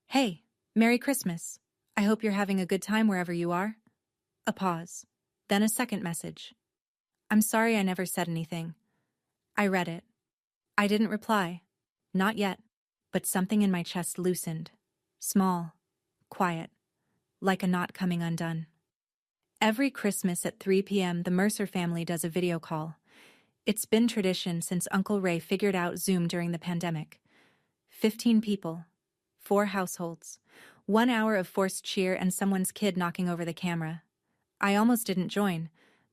Hey, Merry Christmas. I hope you're having a good time wherever you are. A pause. Then a second message. I'm sorry I never said anything. I read it. I didn't reply. Not yet. But something in my chest loosened. Small. Quiet. Like a knot coming undone. Every Christmas at 3 p.m. the Mercer family does a video call. It's been tradition since Uncle Ray figured out Zoom during the pandemic. 15 people. 4 households. 1 hour of forced cheer and someone's kid knocking over the camera. I almost didn't join,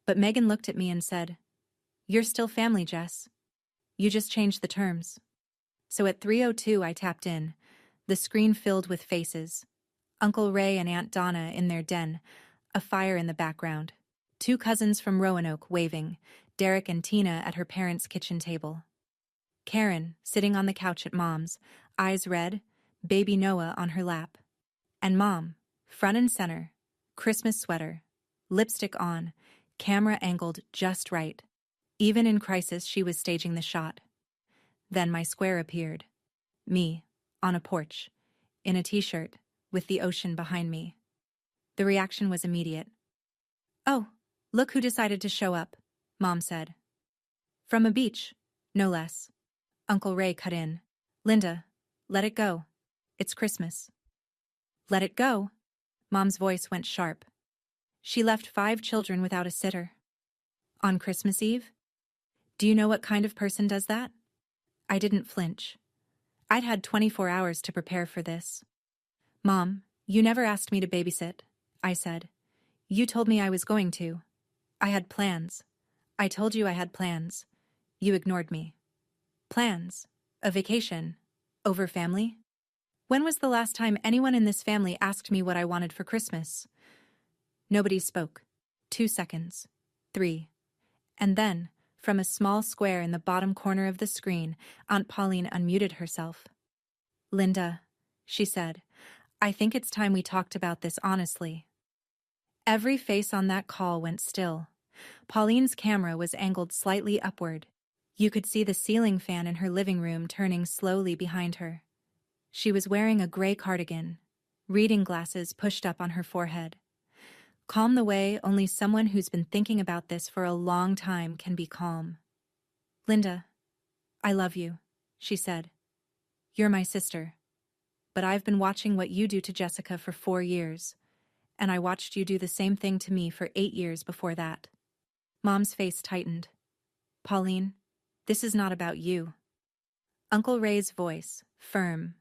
but Megan looked at me and said, You're still family, Jess. You just changed the terms. So at 3:02 I tapped in, the screen filled with faces. Uncle Ray and Aunt Donna in their den, a fire in the background. 2 cousins from Roanoke waving, Derek and Tina at her parents' kitchen table. Karen, sitting on the couch at Mom's, eyes red, baby Noah on her lap. And Mom, front and center, Christmas sweater, lipstick on, camera angled just right. Even in crisis she was staging the shot. Then my square appeared. Me, on a porch, in a t-shirt, with the ocean behind me. The reaction was immediate. Oh, look who decided to show up, Mom said. From a beach, no less. Uncle Ray cut in. Linda, let it go. It's Christmas. Let it go? Mom's voice went sharp. She left 5 children without a sitter. On Christmas Eve? Do you know what kind of person does that? I didn't flinch. I'd had 24 hours to prepare for this. Mom, you never asked me to babysit, I said. You told me I was going to. I had plans. I told you I had plans. You ignored me. Plans? A vacation? Over family? When was the last time anyone in this family asked me what I wanted for Christmas? Nobody spoke. 2 seconds. 3. And then, from a small square in the bottom corner of the screen, Aunt Pauline unmuted herself. Linda, she said, I think it's time we talked about this honestly. Every face on that call went still. Pauline's camera was angled slightly upward. You could see the ceiling fan in her living room turning slowly behind her. She was wearing a gray cardigan, reading glasses pushed up on her forehead. Calm the way only someone who's been thinking about this for a long time can be calm. Linda, I love you, she said. You're my sister. But I've been watching what you do to Jessica for 4 years, and I watched you do the same thing to me for 8 years before that. Mom's face tightened. Pauline, this is not about you. Uncle Ray's voice, firm.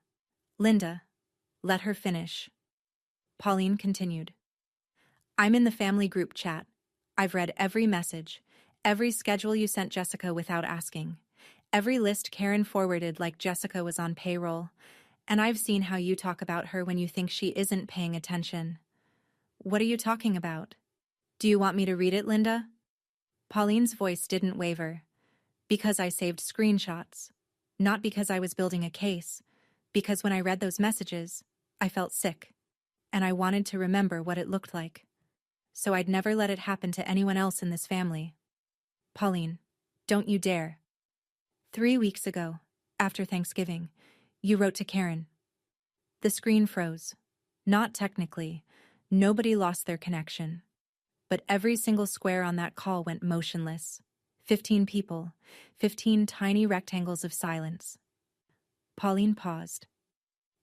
Linda, let her finish. Pauline continued. I'm in the family group chat. I've read every message, every schedule you sent Jessica without asking, every list Karen forwarded like Jessica was on payroll, and I've seen how you talk about her when you think she isn't paying attention. What are you talking about? Do you want me to read it, Linda? Pauline's voice didn't waver. Because I saved screenshots. Not because I was building a case. Because when I read those messages, I felt sick. And I wanted to remember what it looked like. So I'd never let it happen to anyone else in this family. Pauline, don't you dare. 3 weeks ago, after Thanksgiving, you wrote to Karen. The screen froze. Not technically. Nobody lost their connection. but every single square on that call went motionless. 15 people, 15 tiny rectangles of silence. Pauline paused.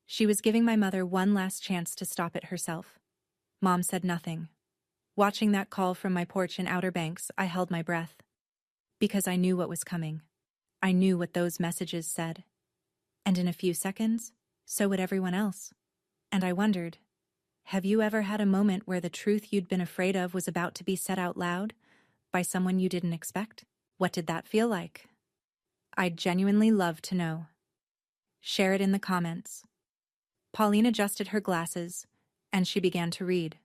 She was giving my mother one last chance to stop it herself. Mom said nothing. Watching that call from my porch in Outer Banks, I held my breath. Because I knew what was coming. I knew what those messages said. And in a few seconds, so would everyone else. And I wondered, have you ever had a moment where the truth you'd been afraid of was about to be said out loud by someone you didn't expect? What did that feel like? I'd genuinely love to know. Share it in the comments. Pauline adjusted her glasses, and she began to read.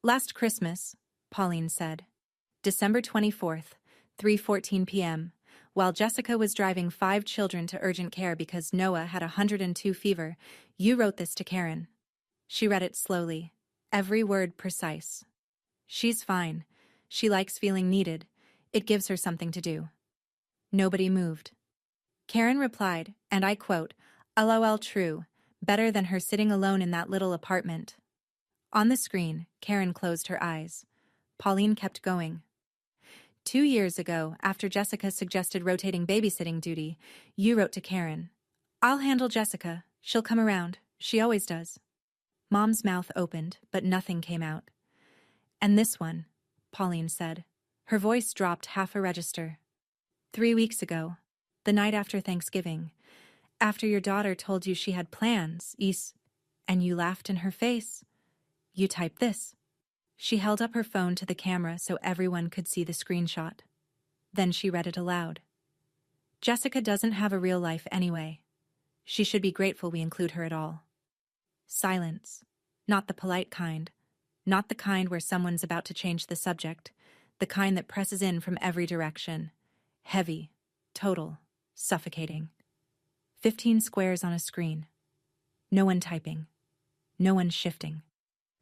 Last Christmas, Pauline said, December 24th, 3:14 p.m., while Jessica was driving 5 children to urgent care because Noah had 102 fever, you wrote this to Karen. She read it slowly, every word precise. She's fine. She likes feeling needed. It gives her something to do. Nobody moved. Karen replied, and I quote, LOL true, better than her sitting alone in that little apartment. On the screen, Karen closed her eyes. Pauline kept going. 2 years ago, after Jessica suggested rotating babysitting duty, you wrote to Karen, I'll handle Jessica. She'll come around. She always does. Mom's mouth opened, but nothing came out. And this one, Pauline said. Her voice dropped half a register. 3 weeks ago, the night after Thanksgiving, after your daughter told you she had plans, and you laughed in her face, you typed this. She held up her phone to the camera so everyone could see the screenshot. Then she read it aloud. Jessica doesn't have a real life anyway. She should be grateful we include her at all. Silence. Not the polite kind. Not the kind where someone's about to change the subject. The kind that presses in from every direction. Heavy. Total. Suffocating. 15 squares on a screen. No one typing. No one shifting.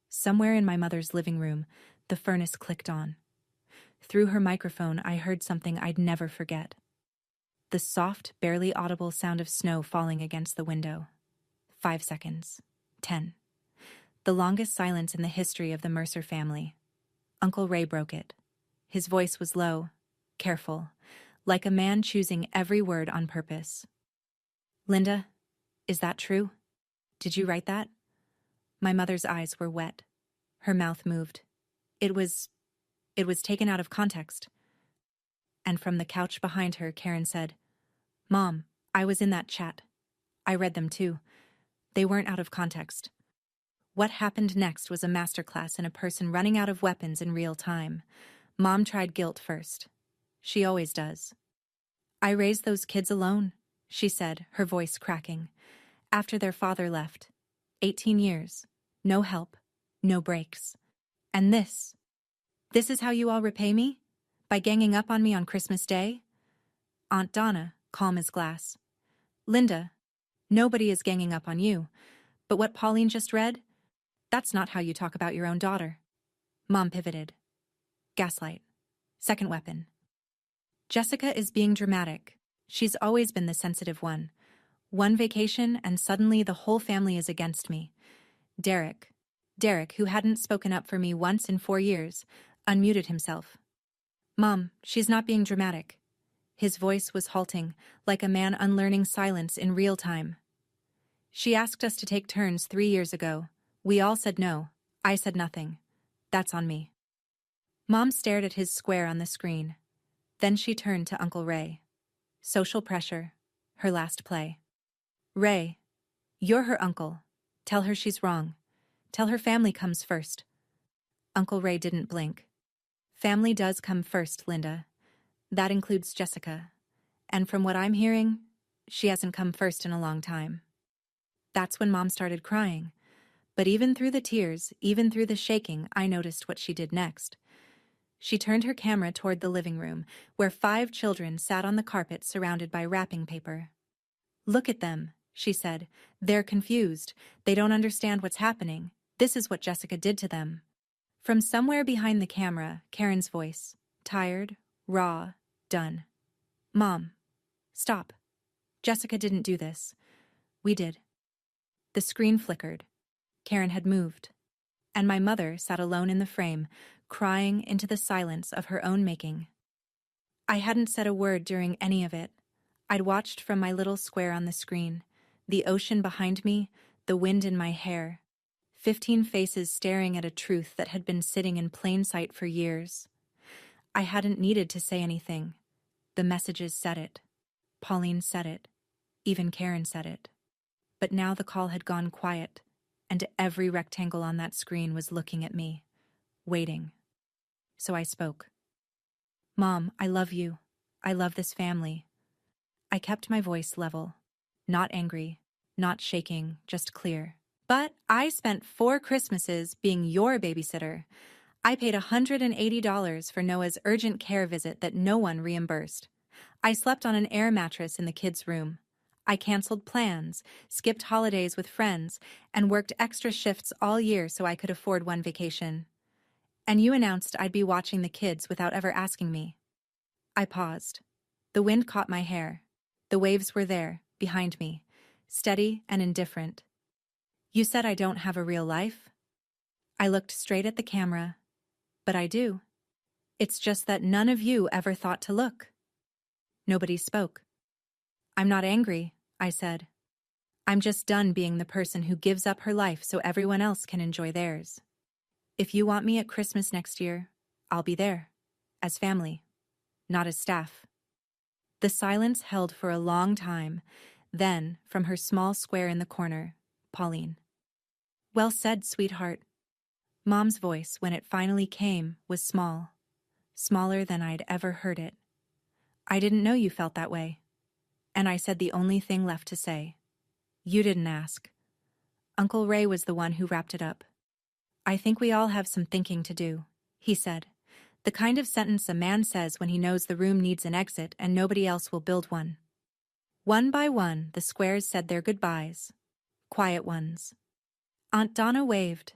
Somewhere in my mother's living room, the furnace clicked on. Through her microphone, I heard something I'd never forget. The soft, barely audible sound of snow falling against the window. 5 seconds. 10. The longest silence in the history of the Mercer family. Uncle Ray broke it. His voice was low, careful, like a man choosing every word on purpose. Linda, is that true? Did you write that? My mother's eyes were wet. Her mouth moved. It was taken out of context. And from the couch behind her, Karen said, Mom, I was in that chat. I read them too. They weren't out of context. What happened next was a masterclass in a person running out of weapons in real time. Mom tried guilt first. She always does. I raised those kids alone, she said, her voice cracking. After their father left. 18 years. No help. No breaks. And this is how you all repay me? By ganging up on me on Christmas Day? Aunt Donna, calm as glass. Linda, nobody is ganging up on you. But what Pauline just read? That's not how you talk about your own daughter. Mom pivoted. Gaslight. Second weapon. Jessica is being dramatic. She's always been the sensitive one. One vacation and suddenly the whole family is against me. Derek, who hadn't spoken up for me once in 4 years, unmuted himself. Mom, she's not being dramatic. His voice was halting, like a man unlearning silence in real time. She asked us to take turns 3 years ago. We all said no. I said nothing. That's on me. Mom stared at his square on the screen. Then she turned to Uncle Ray. Social pressure. Her last play. Ray, you're her uncle. Tell her she's wrong. Tell her family comes first. Uncle Ray didn't blink. Family does come first, Linda. That includes Jessica. And from what I'm hearing, she hasn't come first in a long time. That's when Mom started crying. But even through the tears, even through the shaking, I noticed what she did next. She turned her camera toward the living room, where 5 children sat on the carpet surrounded by wrapping paper. Look at them, she said. They're confused. They don't understand what's happening. This is what Jessica did to them. From somewhere behind the camera, Karen's voice. Tired, raw, done. Mom, stop. Jessica didn't do this. We did. The screen flickered. Karen had moved. And my mother sat alone in the frame, crying into the silence of her own making. I hadn't said a word during any of it. I'd watched from my little square on the screen, the ocean behind me, the wind in my hair, 15 faces staring at a truth that had been sitting in plain sight for years. I hadn't needed to say anything. The messages said it. Pauline said it. Even Karen said it. But now the call had gone quiet, and every rectangle on that screen was looking at me, waiting. So I spoke. "Mom, I love you. I love this family." I kept my voice level. Not angry, not shaking, just clear. "But I spent 4 Christmases being your babysitter. I paid $180 for Noah's urgent care visit that no one reimbursed. I slept on an air mattress in the kids' room. I canceled plans, skipped holidays with friends, and worked extra shifts all year so I could afford one vacation. And you announced I'd be watching the kids without ever asking me." I paused. The wind caught my hair. The waves were there, behind me, steady and indifferent. "You said I don't have a real life?" I looked straight at the camera. "But I do. It's just that none of you ever thought to look." Nobody spoke. "I'm not angry," I said. "I'm just done being the person who gives up her life so everyone else can enjoy theirs. If you want me at Christmas next year, I'll be there. As family, not as staff." The silence held for a long time. Then, from her small square in the corner, Pauline. "Well said, sweetheart." Mom's voice, when it finally came, was small. Smaller than I'd ever heard it. "I didn't know you felt that way." And I said the only thing left to say. "You didn't ask." Uncle Ray was the one who wrapped it up. "I think we all have some thinking to do," he said. "The kind of sentence a man says when he knows the room needs an exit and nobody else will build one." One by one, the squares said their goodbyes. Quiet ones. Aunt Donna waved.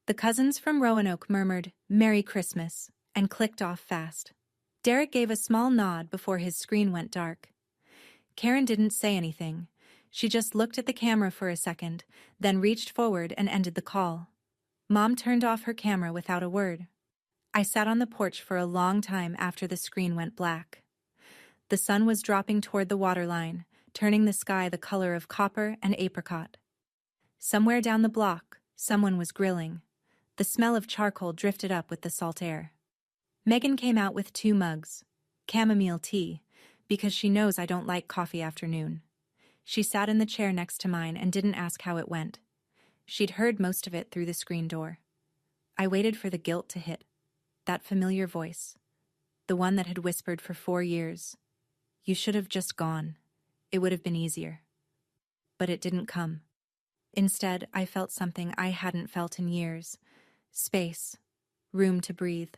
The cousins from Roanoke murmured, "Merry Christmas," and clicked off fast. Derek gave a small nod before his screen went dark. Karen didn't say anything. She just looked at the camera for a second, then reached forward and ended the call. Mom turned off her camera without a word. I sat on the porch for a long time after the screen went black. The sun was dropping toward the waterline, turning the sky the color of copper and apricot. Somewhere down the block, someone was grilling. The smell of charcoal drifted up with the salt air. Megan came out with 2 mugs. Chamomile tea, because she knows I don't like coffee afternoon. She sat in the chair next to mine and didn't ask how it went. She'd heard most of it through the screen door. I waited for the guilt to hit. That familiar voice. The one that had whispered for 4 years. "You should have just gone. It would have been easier." But it didn't come. Instead, I felt something I hadn't felt in years. Space. Room to breathe.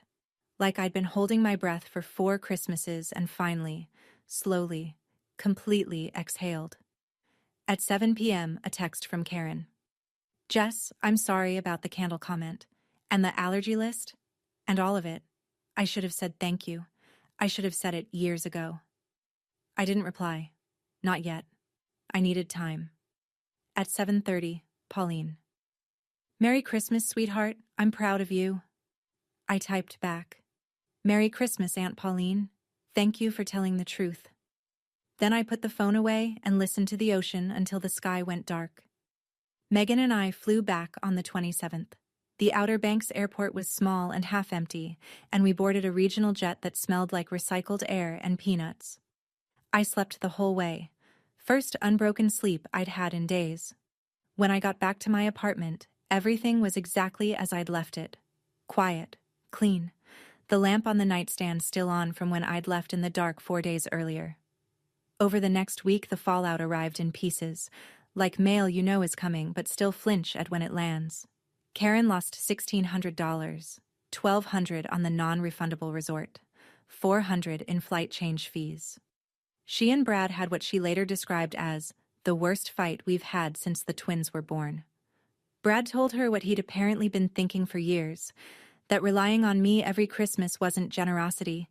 Like I'd been holding my breath for 4 Christmases and finally, slowly, completely exhaled. At 7 p.m., a text from Karen. "Jess, I'm sorry about the candle comment. And the allergy list. And all of it. I should have said thank you. I should have said it years ago." I didn't reply. Not yet. I needed time. At 7:30, Pauline. "Merry Christmas, sweetheart. I'm proud of you." I typed back. "Merry Christmas, Aunt Pauline. Thank you for telling the truth." Then I put the phone away and listened to the ocean until the sky went dark. Megan and I flew back on the 27th. The Outer Banks airport was small and half empty, and we boarded a regional jet that smelled like recycled air and peanuts. I slept the whole way. First unbroken sleep I'd had in days. When I got back to my apartment, everything was exactly as I'd left it. Quiet, clean. The lamp on the nightstand still on from when I'd left in the dark 4 days earlier. Over the next week, the fallout arrived in pieces, like mail you know is coming but still flinch at when it lands. Karen lost $1,600, $1,200 on the non-refundable resort, $400 in flight change fees. She and Brad had what she later described as the worst fight we've had since the twins were born. Brad told her what he'd apparently been thinking for years, that relying on me every Christmas wasn't generosity,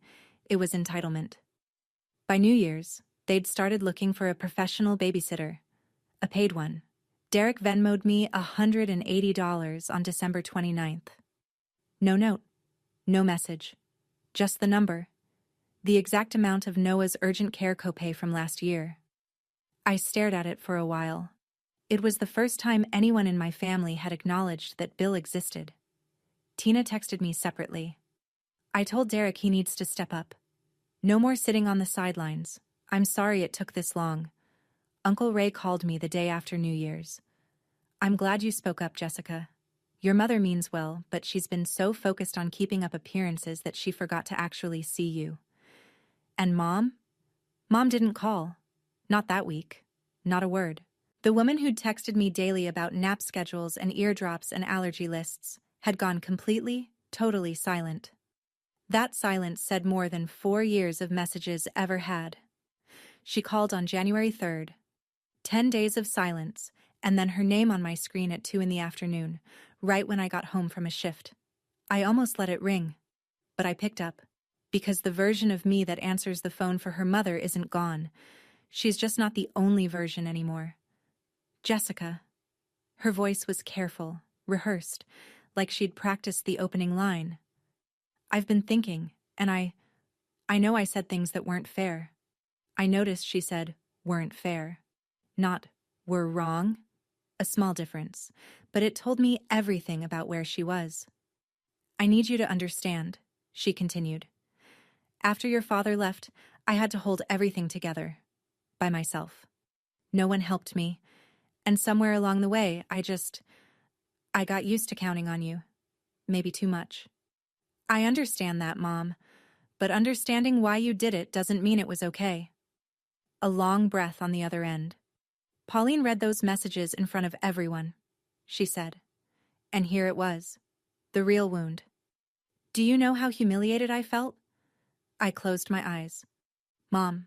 it was entitlement. By New Year's, they'd started looking for a professional babysitter, a paid one. Derek Venmo'd me $180 on December 29th. No note. No message. Just the number. The exact amount of Noah's urgent care copay from last year. I stared at it for a while. It was the first time anyone in my family had acknowledged that Bill existed. Tina texted me separately. I told Derek he needs to step up. No more sitting on the sidelines. I'm sorry it took this long. Uncle Ray called me the day after New Year's. I'm glad you spoke up, Jessica. Your mother means well, but she's been so focused on keeping up appearances that she forgot to actually see you. And Mom? Mom didn't call. Not that week. Not a word. The woman who'd texted me daily about nap schedules and eardrops and allergy lists had gone completely, totally silent. That silence said more than 4 years of messages ever had. She called on January 3rd. 10 days of silence, and then her name on my screen at 2 in the afternoon, right when I got home from a shift. I almost let it ring. But I picked up. Because the version of me that answers the phone for her mother isn't gone. She's just not the only version anymore. Jessica. Her voice was careful, rehearsed, like she'd practiced the opening line. I've been thinking, and I know I said things that weren't fair. I noticed she said, weren't fair. Not, were wrong. A small difference, but it told me everything about where she was. I need you to understand, she continued. After your father left, I had to hold everything together. By myself. No one helped me. And somewhere along the way, I got used to counting on you. Maybe too much. I understand that, Mom. But understanding why you did it doesn't mean it was okay. A long breath on the other end. Pauline read those messages in front of everyone, she said. And here it was. The real wound. Do you know how humiliated I felt? I closed my eyes. Mom,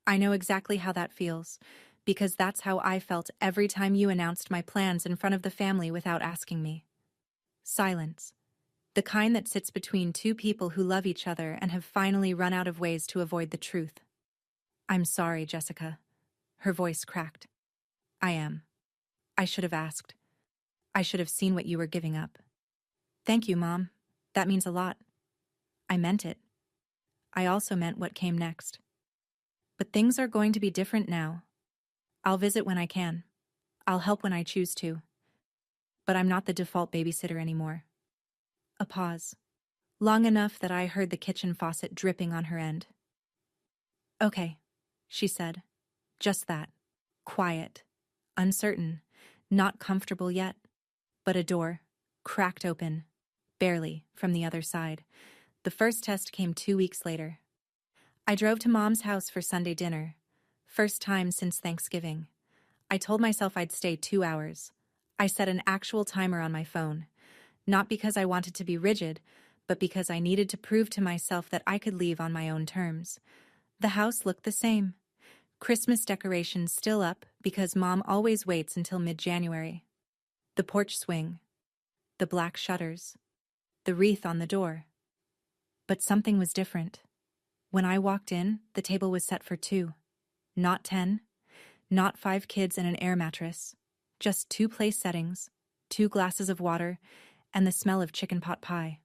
I know exactly how that feels, because that's how I felt every time you announced my plans in front of the family without asking me. Silence. The kind that sits between two people who love each other and have finally run out of ways to avoid the truth. I'm sorry, Jessica. Her voice cracked. I am. I should have asked. I should have seen what you were giving up. Thank you, Mom. That means a lot. I meant it. I also meant what came next. But things are going to be different now. I'll visit when I can. I'll help when I choose to. But I'm not the default babysitter anymore. A pause. Long enough that I heard the kitchen faucet dripping on her end. Okay, she said. Just that. Quiet. Uncertain. Not comfortable yet. But a door. Cracked open. Barely, from the other side. The first test came 2 weeks later. I drove to Mom's house for Sunday dinner. First time since Thanksgiving. I told myself I'd stay 2 hours. I set an actual timer on my phone. Not because I wanted to be rigid, but because I needed to prove to myself that I could leave on my own terms. The house looked the same. Christmas decorations still up because Mom always waits until mid-January. The porch swing. The black shutters. The wreath on the door. But something was different. When I walked in, the table was set for 2. Not 10. Not 5 kids and an air mattress. Just 2 place settings, 2 glasses of water, and the smell of chicken pot pie.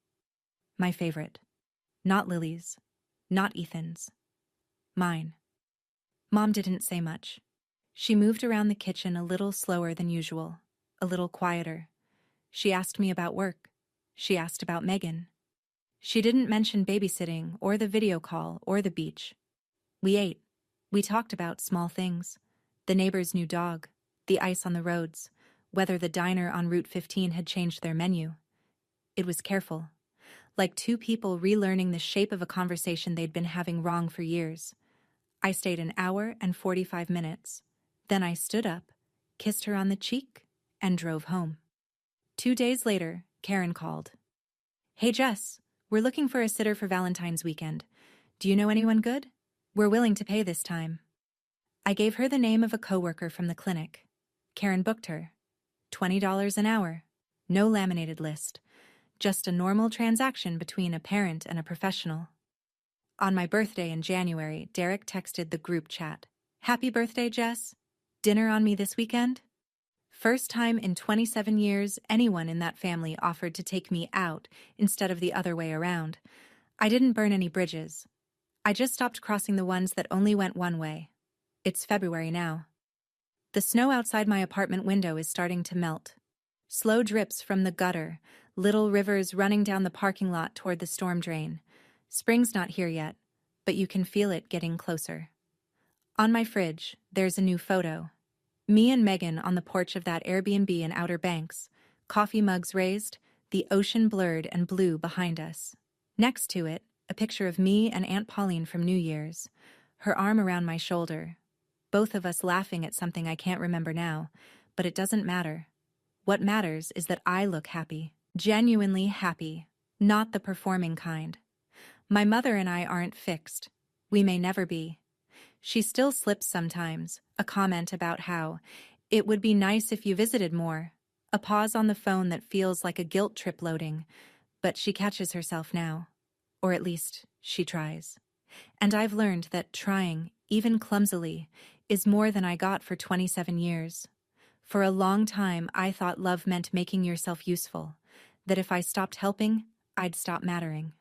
My favorite. Not Lily's. Not Ethan's. Mine. Mom didn't say much. She moved around the kitchen a little slower than usual, a little quieter. She asked me about work. She asked about Megan. She didn't mention babysitting or the video call or the beach. We ate. We talked about small things. The neighbor's new dog, the ice on the roads, whether the diner on Route 15 had changed their menu. It was careful, like 2 people relearning the shape of a conversation they'd been having wrong for years. I stayed an hour and 45 minutes. Then I stood up, kissed her on the cheek, and drove home. 2 days later, Karen called. Hey Jess, we're looking for a sitter for Valentine's weekend. Do you know anyone good? We're willing to pay this time. I gave her the name of a coworker from the clinic. Karen booked her. $20 an hour. No laminated list. Just a normal transaction between a parent and a professional. On my birthday in January, Derek texted the group chat. Happy birthday, Jess. Dinner on me this weekend? First time in 27 years anyone in that family offered to take me out instead of the other way around. I didn't burn any bridges. I just stopped crossing the ones that only went one way. It's February now. The snow outside my apartment window is starting to melt. Slow drips from the gutter, little rivers running down the parking lot toward the storm drain. Spring's not here yet, but you can feel it getting closer. On my fridge, there's a new photo. Me and Megan on the porch of that Airbnb in Outer Banks, coffee mugs raised, the ocean blurred and blue behind us. Next to it, a picture of me and Aunt Pauline from New Year's, her arm around my shoulder. Both of us laughing at something I can't remember now, but it doesn't matter. What matters is that I look happy, genuinely happy, not the performing kind. My mother and I aren't fixed. We may never be. She still slips sometimes, a comment about how it would be nice if you visited more, a pause on the phone that feels like a guilt trip loading, but she catches herself now. Or at least, she tries. And I've learned that trying, even clumsily, is more than I got for 27 years. For a long time, I thought love meant making yourself useful, that if I stopped helping, I'd stop mattering.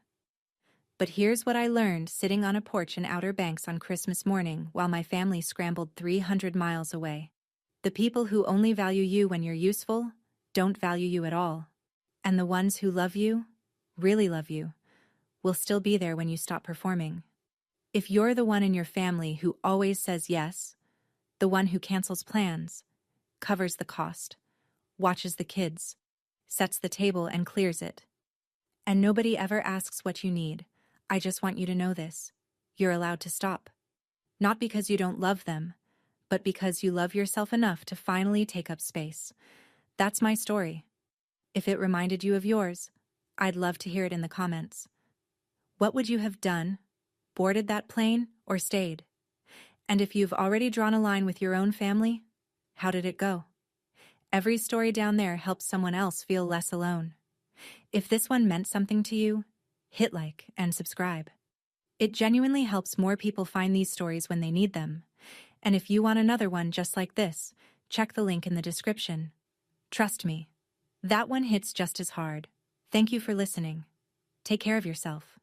But here's what I learned sitting on a porch in Outer Banks on Christmas morning while my family scrambled 300 miles away. The people who only value you when you're useful don't value you at all. And the ones who love you, really love you, will still be there when you stop performing. If you're the one in your family who always says yes, the one who cancels plans, covers the cost, watches the kids, sets the table and clears it, and nobody ever asks what you need, I just want you to know this. You're allowed to stop. Not because you don't love them, but because you love yourself enough to finally take up space. That's my story. If it reminded you of yours, I'd love to hear it in the comments. What would you have done? Boarded that plane or stayed? And if you've already drawn a line with your own family, how did it go? Every story down there helps someone else feel less alone. If this one meant something to you, hit like and subscribe. It genuinely helps more people find these stories when they need them. And if you want another one just like this, check the link in the description. Trust me, that one hits just as hard. Thank you for listening. Take care of yourself.